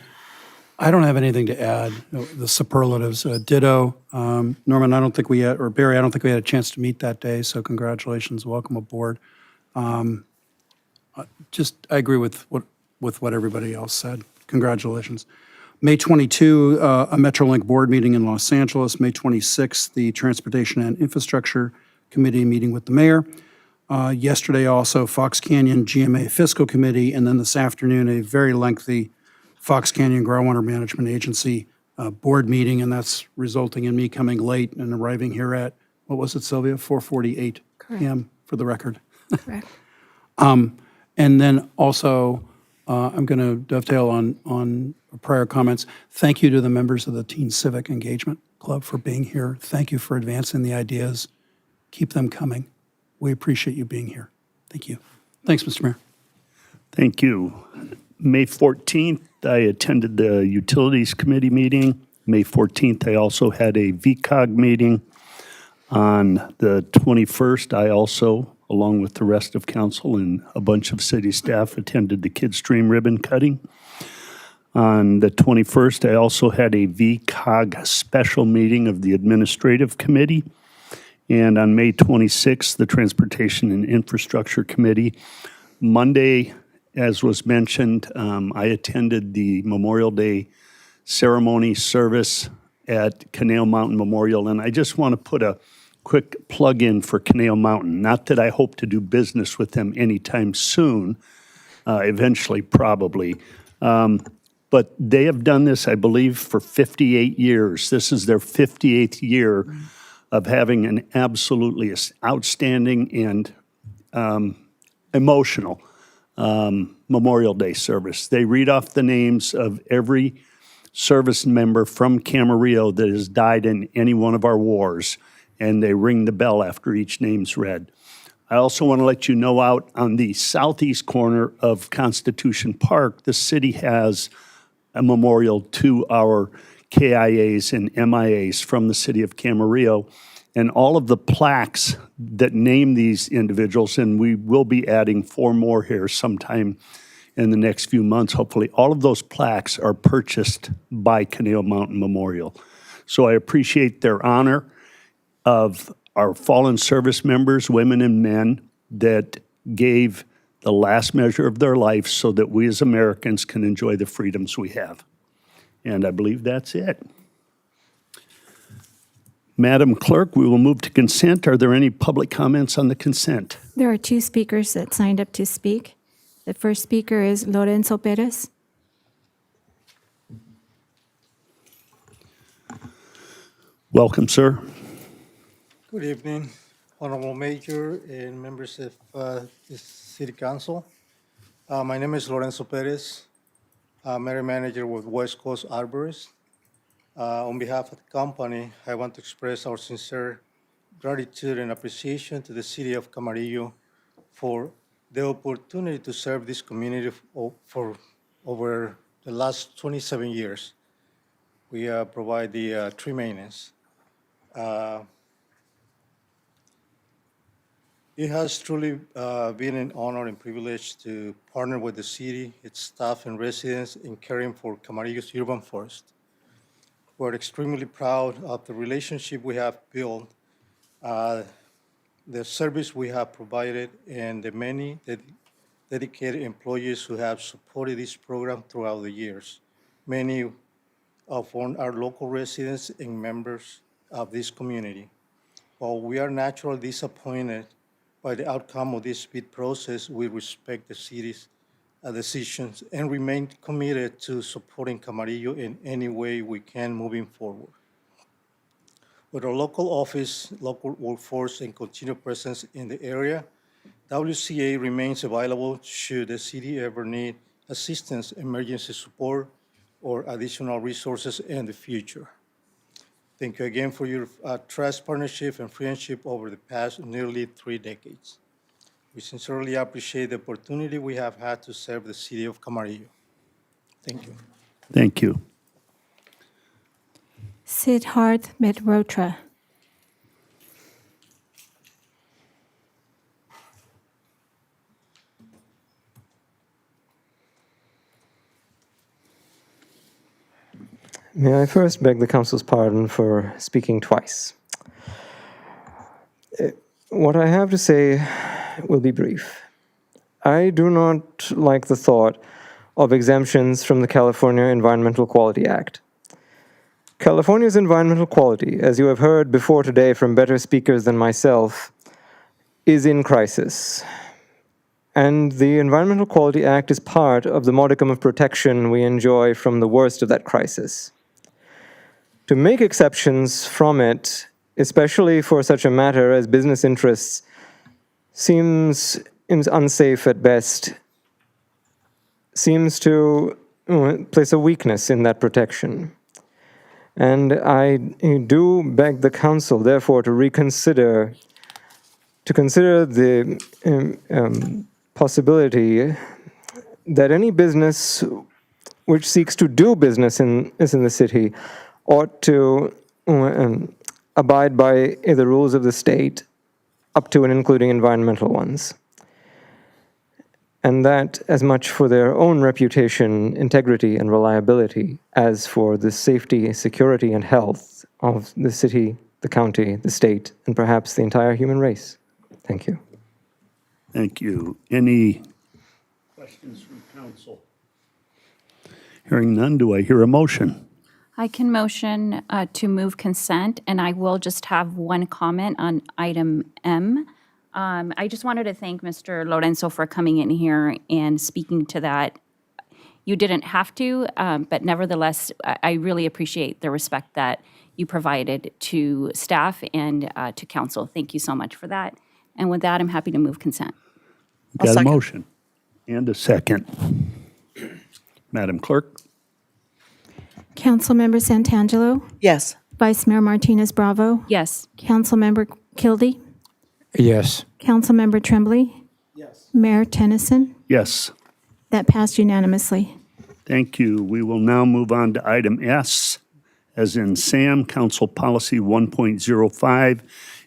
I don't have anything to add. The superlatives, ditto. Norman, I don't think we had, or Barry, I don't think we had a chance to meet that day, so congratulations, welcome aboard. I agree with what everybody else said. Congratulations. May 22, a Metrolink board meeting in Los Angeles. May 26, the Transportation and Infrastructure Committee meeting with the mayor. Yesterday also, Fox Canyon GMA Fiscal Committee, and then this afternoon, a very lengthy Fox Canyon Groundwater Management Agency board meeting, and that's resulting in me coming late and arriving here at, what was it, Sylvia? 4:48 p.m. for the record. Correct. And then also, I'm going to dovetail on prior comments. Thank you to the members of the Teen Civic Engagement Club for being here. Thank you for advancing the ideas. Keep them coming. We appreciate you being here. Thank you. Thanks, Mr. Mayor. Thank you. May 14th, I attended the Utilities Committee meeting. May 14th, I also had a VCOG meeting. On the 21st, I also, along with the rest of council and a bunch of city staff, attended the Kidstream ribbon cutting. On the 21st, I also had a VCOG special meeting of the Administrative Committee. And on May 26th, the Transportation and Infrastructure Committee. Monday, as was mentioned, I attended the Memorial Day ceremony service at Canale Mountain Memorial, and I just want to put a quick plug in for Canale Mountain. Not that I hope to do business with them anytime soon, eventually probably, but they have done this, I believe, for 58 years. This is their 58th year of having an absolutely outstanding and emotional Memorial Day service. They read off the names of every service member from Camarillo that has died in any one of our wars, and they ring the bell after each name's read. I also want to let you know out on the southeast corner of Constitution Park, the city has a memorial to our KIAs and MIAs from the city of Camarillo. And all of the plaques that name these individuals, and we will be adding 4 more here sometime in the next few months, hopefully, all of those plaques are purchased by Canale Mountain Memorial. So I appreciate their honor of our fallen service members, women and men, that gave the last measure of their life so that we as Americans can enjoy the freedoms we have. And I believe that's it. Madam Clerk, we will move to consent. Are there any public comments on the consent? There are 2 speakers that signed up to speak. The first speaker is Lorenzo Perez. Welcome, sir. Good evening, Honorable Mayor and members of the City Council. My name is Lorenzo Perez, Area Manager with West Coast Arborist. On behalf of the company, I want to express our sincere gratitude and appreciation to the City of Camarillo for the opportunity to serve this community for over the last 27 years. We provide the tree maintenance. It has truly been an honor and privilege to partner with the city, its staff and residents in caring for Camarillo's urban forest. We're extremely proud of the relationship we have built, the service we have provided, and the many dedicated employees who have supported this program throughout the years. Many of our local residents and members of this community. While we are naturally disappointed by the outcome of this bid process, we respect the city's decisions and remain committed to supporting Camarillo in any way we can moving forward. With our local office, local workforce, and continued presence in the area, WCA remains available should the city ever need assistance, emergency support, or additional resources in the future. Thank you again for your trust, partnership, and friendship over the past nearly 3 decades. We sincerely appreciate the opportunity we have had to serve the city of Camarillo. Thank you. Thank you. Siddharth Mehrotra. May I first beg the council's pardon for speaking twice. What I have to say will be brief. I do not like the thought of exemptions from the California Environmental Quality Act. California's environmental quality, as you have heard before today from better speakers than myself, is in crisis. And the Environmental Quality Act is part of the modicum of protection we enjoy from the worst of that crisis. To make exceptions from it, especially for such a matter as business interests, seems unsafe at best, seems to place a weakness in that protection. And I do beg the council, therefore, to consider the possibility that any business which seeks to do business in the city ought to abide by the rules of the state, up to and including environmental ones. And that as much for their own reputation, integrity, and reliability as for the safety, security, and health of the city, the county, the state, and perhaps the entire human race. Thank you. Thank you. Any questions from council? Hearing none, do I hear a motion? I can motion to move consent, and I will just have one comment on item M. I just wanted to thank Mr. Lorenzo for coming in here and speaking to that. You didn't have to, but nevertheless, I really appreciate the respect that you provided to staff and to council. Thank you so much for that. And with that, I'm happy to move consent. Got a motion and a second. Madam Clerk? Councilmember Santangelo. Yes. Vice Mayor Martinez Bravo. Yes. Councilmember Kildy. Yes. Councilmember Tremblay. Yes. Mayor Tennyson. Yes. That passed unanimously. Thank you. We will now move on to item S, as in Sam, Council Policy 1.05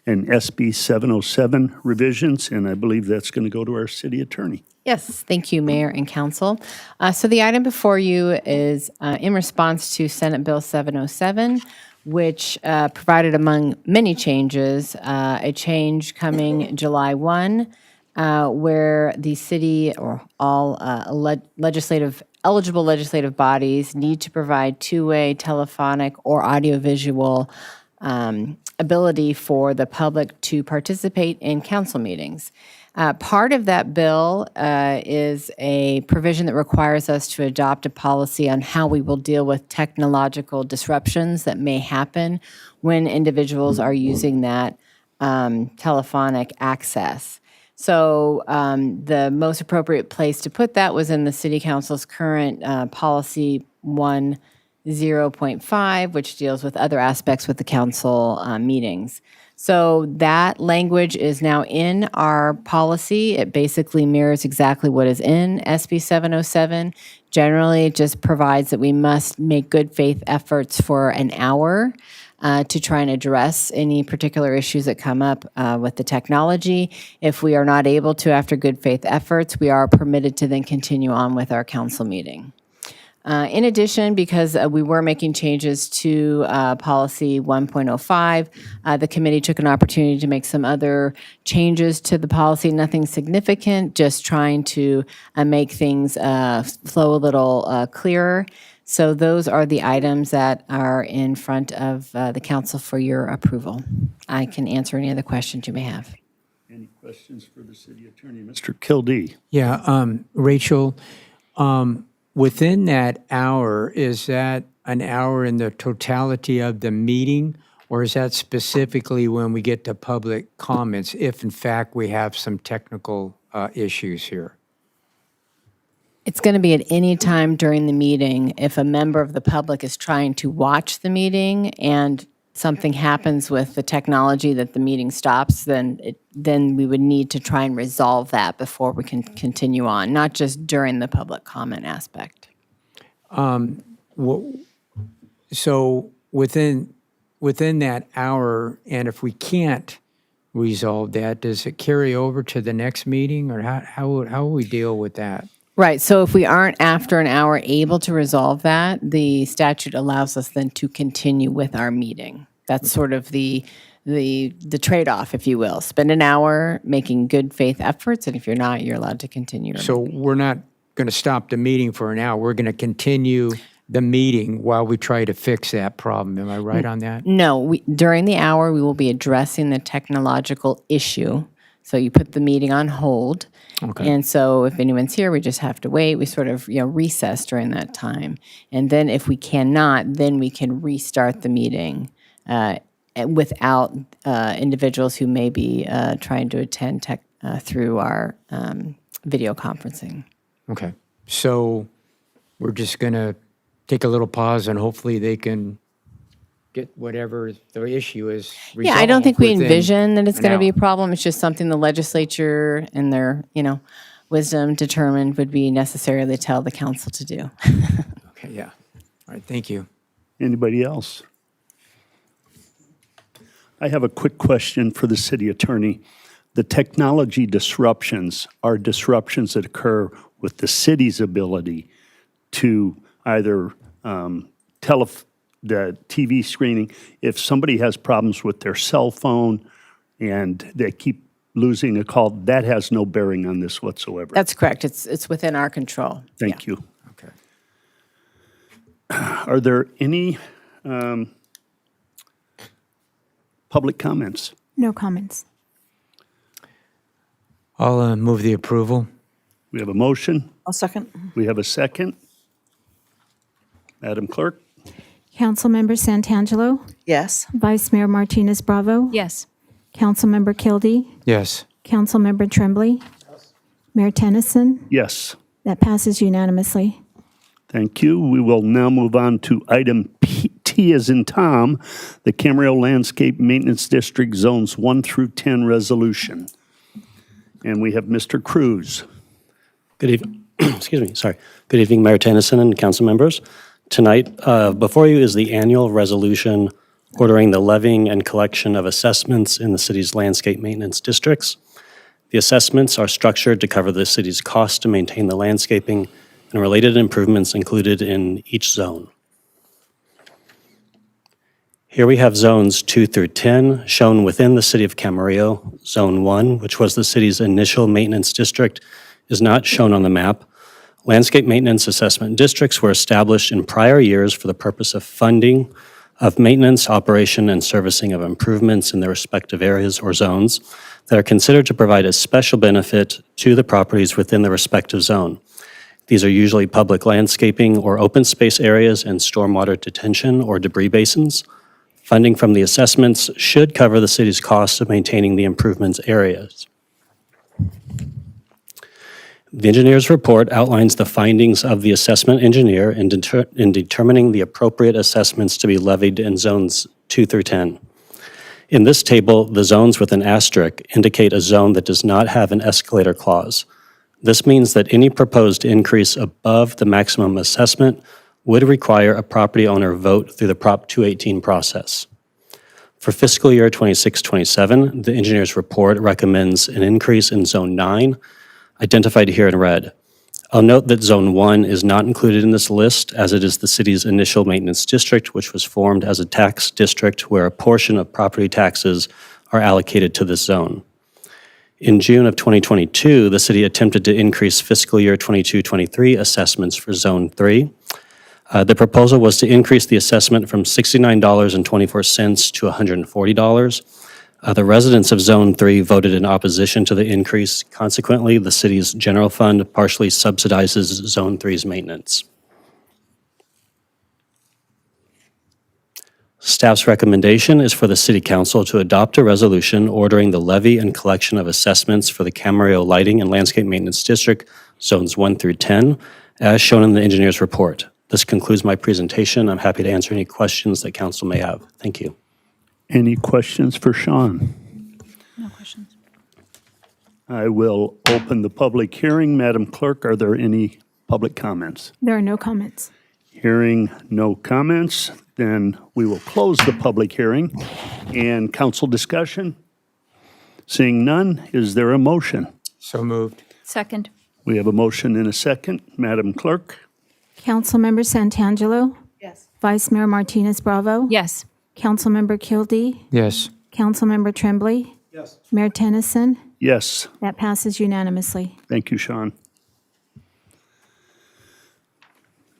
and SB 707 revisions, and I believe that's going to go to our city attorney. Yes, thank you, Mayor and Council. So the item before you is in response to Senate Bill 707, which provided, among many changes, a change coming July 1, where the city or all eligible legislative bodies need to provide two-way telephonic or audiovisual ability for the public to participate in council meetings. Part of that bill is a provision that requires us to adopt a policy on how we will deal with technological disruptions that may happen when individuals are using that telephonic access. So the most appropriate place to put that was in the City Council's current policy 10.5, which deals with other aspects with the council meetings. So that language is now in our policy. It basically mirrors exactly what is in SB 707. Generally, it just provides that we must make good faith efforts for an hour to try and address any particular issues that come up with the technology. If we are not able to after good faith efforts, we are permitted to then continue on with our council meeting. In addition, because we were making changes to policy 1.05, the committee took an opportunity to make some other changes to the policy, nothing significant, just trying to make things flow a little clearer. So those are the items that are in front of the council for your approval. I can answer any other questions you may have. Any questions for the city attorney? Mr. Kildee? Yeah, Rachel, within that hour, is that an hour in the totality of the meeting, or is that specifically when we get to public comments, if in fact we have some technical issues here? It's going to be at any time during the meeting. If a member of the public is trying to watch the meeting and something happens with the technology that the meeting stops, then we would need to try and resolve that before we can continue on, not just during the public comment aspect. So within that hour, and if we can't resolve that, does it carry over to the next meeting, or how will we deal with that? Right, so if we aren't after an hour able to resolve that, the statute allows us then to continue with our meeting. That's sort of the trade-off, if you will. Spend an hour making good faith efforts, and if you're not, you're allowed to continue. So we're not going to stop the meeting for an hour. We're going to continue the meeting while we try to fix that problem. Am I right on that? No, during the hour, we will be addressing the technological issue. So you put the meeting on hold. Okay. And so if anyone's here, we just have to wait. We sort of, recess during that time. And then if we cannot, then we can restart the meeting without individuals who may be trying to attend through our video conferencing. Okay. So we're just going to take a little pause, and hopefully they can get whatever the issue is resolved. Yeah, I don't think we within envision that it's an going to be a hour. problem. It's just something the legislature and their, wisdom determined would be necessarily tell the council to do. Okay, yeah. All right, thank you. Anybody else? I have a quick question for the city attorney. The technology disruptions are disruptions that occur with the city's ability to either the TV screening. If somebody has problems with their cell phone and they keep losing a call, that has no bearing on this whatsoever. That's correct. It's within our control. Thank you. Okay. Are there any public comments? No comments. I'll move the approval. We have a motion. I'll second. We have a second. Madam Clerk? Councilmember Santangelo, Yes. Vice Mayor Martinez Bravo, Yes. Councilmember Kildee, Yes. Councilmember Tremblay, Mayor Tennyson. Yes. That passes unanimously. Thank you. We will now move on to item T as in Tom, the Camarillo Landscape Maintenance District Zones 1 through 10 resolution. And we have Mr. Cruz. Good evening. Excuse me. Sorry. Good evening, Mayor Tennyson and council members. Tonight, before you is the annual resolution ordering the levying and collection of assessments in the city's landscape maintenance districts. The assessments are structured to cover the city's cost to maintain the landscaping and related improvements included in each zone. Here we have zones 2 through 10 shown within the city of Camarillo. Zone 1, which was the city's initial maintenance district, is not shown on the map. Landscape maintenance assessment districts were established in prior years for the purpose of funding of maintenance, operation, and servicing of improvements in their respective areas or zones that are considered to provide a special benefit to the properties within the respective zone. These are usually public landscaping or open space areas and stormwater detention or debris basins. Funding from the assessments should cover the city's costs of maintaining the improvements areas. The engineer's report outlines the findings of the assessment engineer in determining the appropriate assessments to be levied in zones 2 through 10. In this table, the zones with an asterisk indicate a zone that does not have an escalator clause. This means that any proposed increase above the maximum assessment would require a property owner vote through the Prop 218 process. For fiscal year 26-27, the engineer's report recommends an increase in Zone 9, identified here in red. I'll note that Zone 1 is not included in this list, as it is the city's initial maintenance district, which was formed as a tax district where a portion of property taxes are allocated to this zone. In June of 2022, the city attempted to increase fiscal year 22-23 assessments for Zone 3. The proposal was to increase the assessment from $69.24 to $140. The residents of Zone 3 voted in opposition to the increase. Consequently, the city's general fund partially subsidizes Zone 3's maintenance. Staff's recommendation is for the City Council to adopt a resolution ordering the levy and collection of assessments for the Camarillo Lighting and Landscape Maintenance District, Zones 1 through 10, as shown in the engineer's report. This concludes my presentation. I'm happy to answer any questions that council may have. Thank you. Any questions for Sean? No questions. I will open the public hearing. Madam Clerk, are there any public comments? There are no comments. Hearing no comments, then we will close the public hearing and council discussion. Seeing none, is there a motion? So moved. Second. We have a motion and a second. Madam Clerk? Councilmember Santangelo? Yes. Vice Mayor Martinez Bravo? Yes. Councilmember Kildee? Yes. Councilmember Tremblay? Yes. Mayor Tennyson? Yes. That passes unanimously. Thank you, Sean.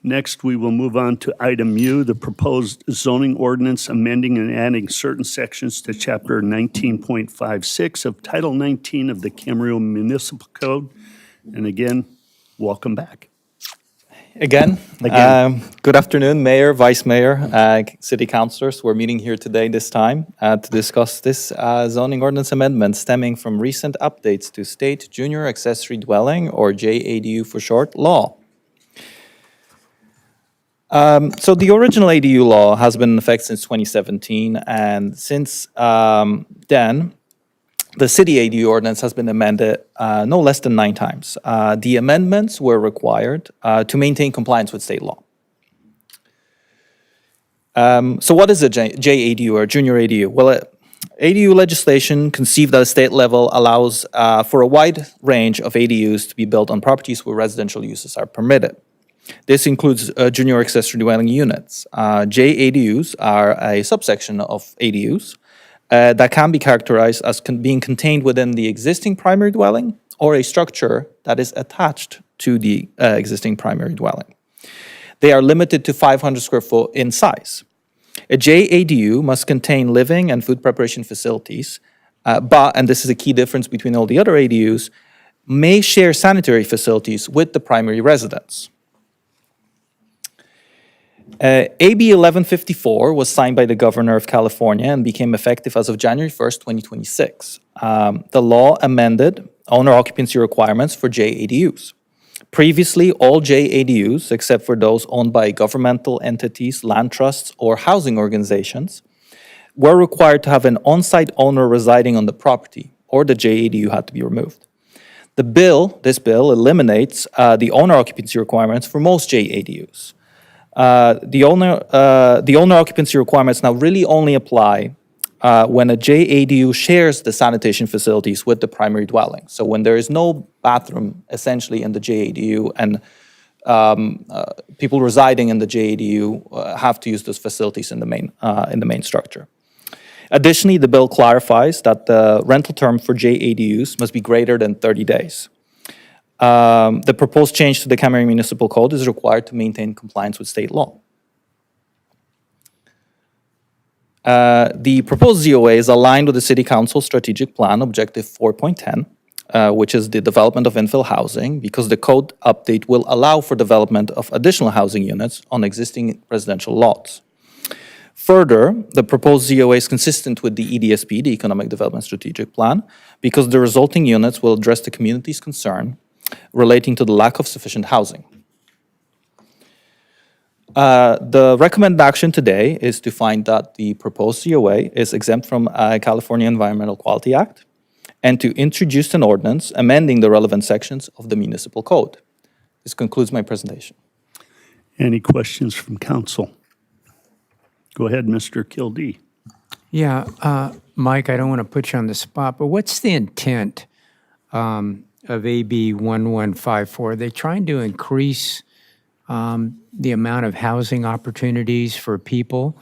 Next, we will move on to item U, the proposed zoning ordinance amending and adding certain sections to Chapter 19.56 of Title 19 of the Camarillo Municipal Code. And again, welcome back. Again. Good afternoon, Mayor, Vice Mayor, City Councilors. We're meeting here today this time to discuss this zoning ordinance amendment stemming from recent updates to State Junior Accessory Dwelling, or JADU for short, law. So the original ADU law has been in effect since 2017, and since then, the city ADU ordinance has been amended no less than 9 times. The amendments were required to maintain compliance with state law. So what is a JADU or junior ADU? Well, ADU legislation conceived at a state level allows for a wide range of ADUs to be built on properties where residential uses are permitted. This includes junior accessory dwelling units. JADUs are a subsection of ADUs that can be characterized as being contained within the existing primary dwelling or a structure that is attached to the existing primary dwelling. They are limited to 500 square foot in size. A JADU must contain living and food preparation facilities, but, and this is a key difference between all the other ADUs, may share sanitary facilities with the primary residence. AB 1154 was signed by the Governor of California and became effective as of January 1st, 2026. The law amended owner occupancy requirements for JADUs. Previously, all JADUs, except for those owned by governmental entities, land trusts, or housing organizations, were required to have an on-site owner residing on the property, or the JADU had to be removed. This bill eliminates the owner occupancy requirements for most JADUs. The owner occupancy requirements now really only apply when a JADU shares the sanitation facilities with the primary dwelling. So when there is no bathroom essentially in the JADU and people residing in the JADU have to use those facilities in the main structure. Additionally, the bill clarifies that the rental term for JADUs must be greater than 30 days. The proposed change to the Camarillo Municipal Code is required to maintain compliance with state law. The proposed ZOA is aligned with the City Council Strategic Plan Objective 4.10, which is the development of infill housing, because the code update will allow for development of additional housing units on existing residential lots. Further, the proposed ZOA is consistent with the EDSP, the Economic Development Strategic Plan, because the resulting units will address the community's concern relating to the lack of sufficient housing. The recommended action today is to find that the proposed ZOA is exempt from California Environmental Quality Act and to introduce an ordinance amending the relevant sections of the municipal code. This concludes my presentation. Any questions from council? Go ahead, Mr. Kildee. Yeah, Mike, I don't want to put you on the spot, but what's the intent of AB 1154? Are they trying to increase the amount of housing opportunities for people?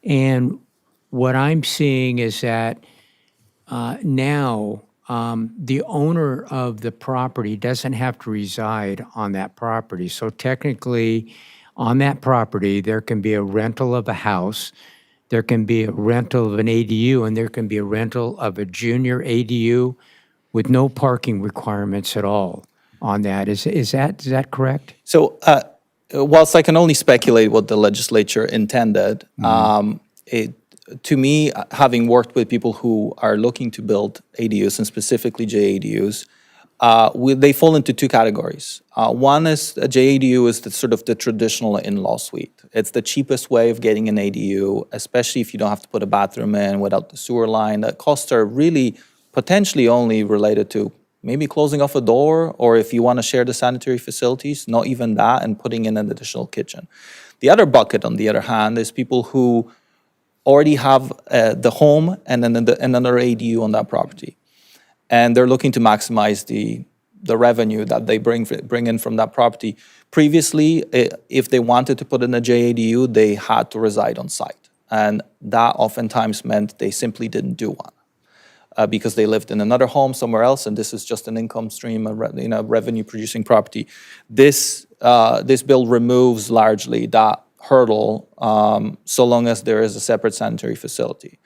And what I'm seeing is that now the owner of the property doesn't have to reside on that property. So technically, on that property, there can be a rental of a house, there can be a rental of an ADU, and there can be a rental of a junior ADU with no parking requirements at all on that. Is that correct? So whilst I can only speculate what the legislature intended, to me, having worked with people who are looking to build ADUs and specifically JADUs, they fall into two categories. One is a JADU is the sort of the traditional in-law suite. It's the cheapest way of getting an ADU, especially if you don't have to put a bathroom in without the sewer line. The costs are really potentially only related to maybe closing off a door, or if you want to share the sanitary facilities, not even that, and putting in an additional kitchen. The other bucket, on the other hand, is people who already have the home and then another ADU on that property. And they're looking to maximize the revenue that they bring in from that property. Previously, if they wanted to put in a JADU, they had to reside on site. And that oftentimes meant they simply didn't do one because they lived in another home somewhere else, and this is just an income stream, a revenue-producing property. This bill removes largely that hurdle so long as there is a separate sanitary facility.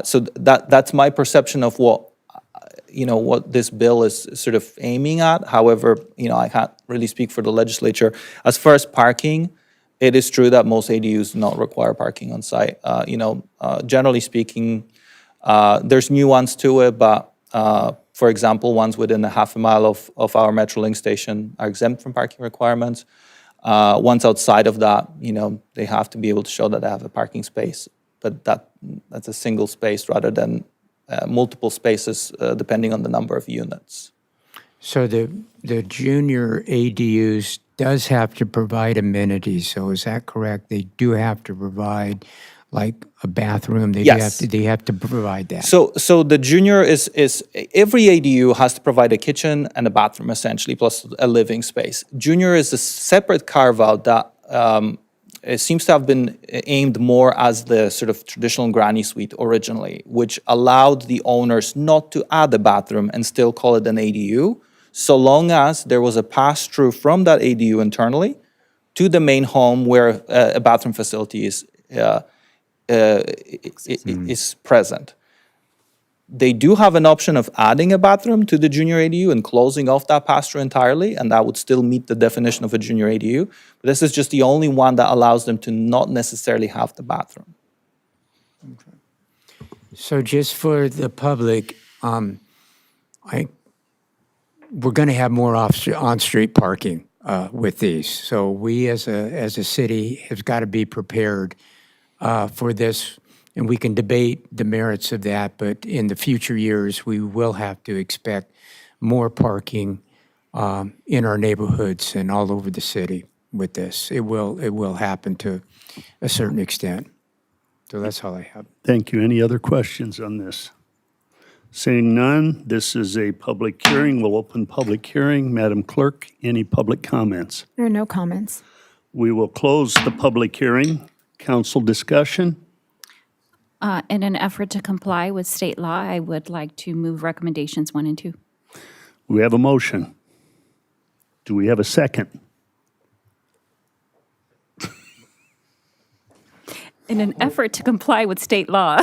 So that's my perception of what this bill is sort of aiming at. However, I can't really speak for the legislature. As far as parking, it is true that most ADUs do not require parking on site. Generally speaking, there's nuance to it, but for example, ones within a half a mile of our Metrolink station are exempt from parking requirements. Ones outside of that, they have to be able to show that they have a parking space, but that's a single space rather than multiple spaces depending on the number of units. So the junior ADUs does have to provide amenities, so is that correct? They do have to provide like a bathroom, Yes. They have to provide that. So the junior is every ADU has to provide a kitchen and a bathroom essentially, plus a living space. Junior is a separate carve-out that it seems to have been aimed more as the sort of traditional granny suite originally, which allowed the owners not to add a bathroom and still call it an ADU, so long as there was a pass-through from that ADU internally to the main home where a bathroom facility is present. They do have an option of adding a bathroom to the junior ADU and closing off that pass-through entirely, and that would still meet the definition of a junior ADU. But this is just the only one that allows them to not necessarily have the bathroom. So just for the public, we're going to have more on-street parking with these. So we as a city have got to be prepared for this, and we can debate the merits of that, but in the future years, we will have to expect more parking in our neighborhoods and all over the city with this. It will happen to a certain extent. So that's all I have. Thank you. Any other questions on this? Seeing none, this is a public hearing. We'll open public hearing. Madam Clerk, any public comments? There are no comments. We will close the public hearing. Council discussion? In an effort to comply with state law, I would like to move recommendations 1 and 2. We have a motion. Do we have a second? in an effort to comply with state law.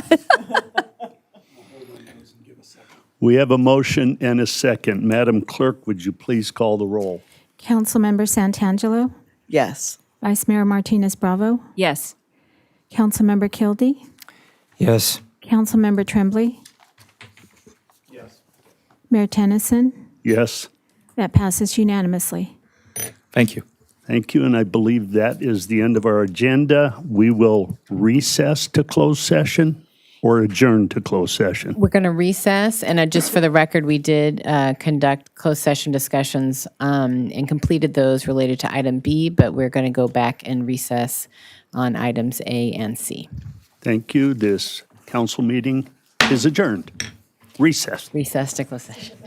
We have a motion and a second. Madam Clerk, would you please call the roll? Councilmember Santangelo, Yes. Vice Mayor Martinez Bravo, Yes. Councilmember Kildy, Yes. Councilmember Tremblay, Mayor Tennyson. Yes. That passes unanimously. Thank you. Thank you, and I believe that is the end of our agenda. We will recess to close session or adjourn to close session. We're going to recess, and just for the record, we did conduct closed session discussions and completed those related to item B, but we're going to go back and recess on items A and C. Thank you. This council meeting is adjourned. Recess. Recess to closed session.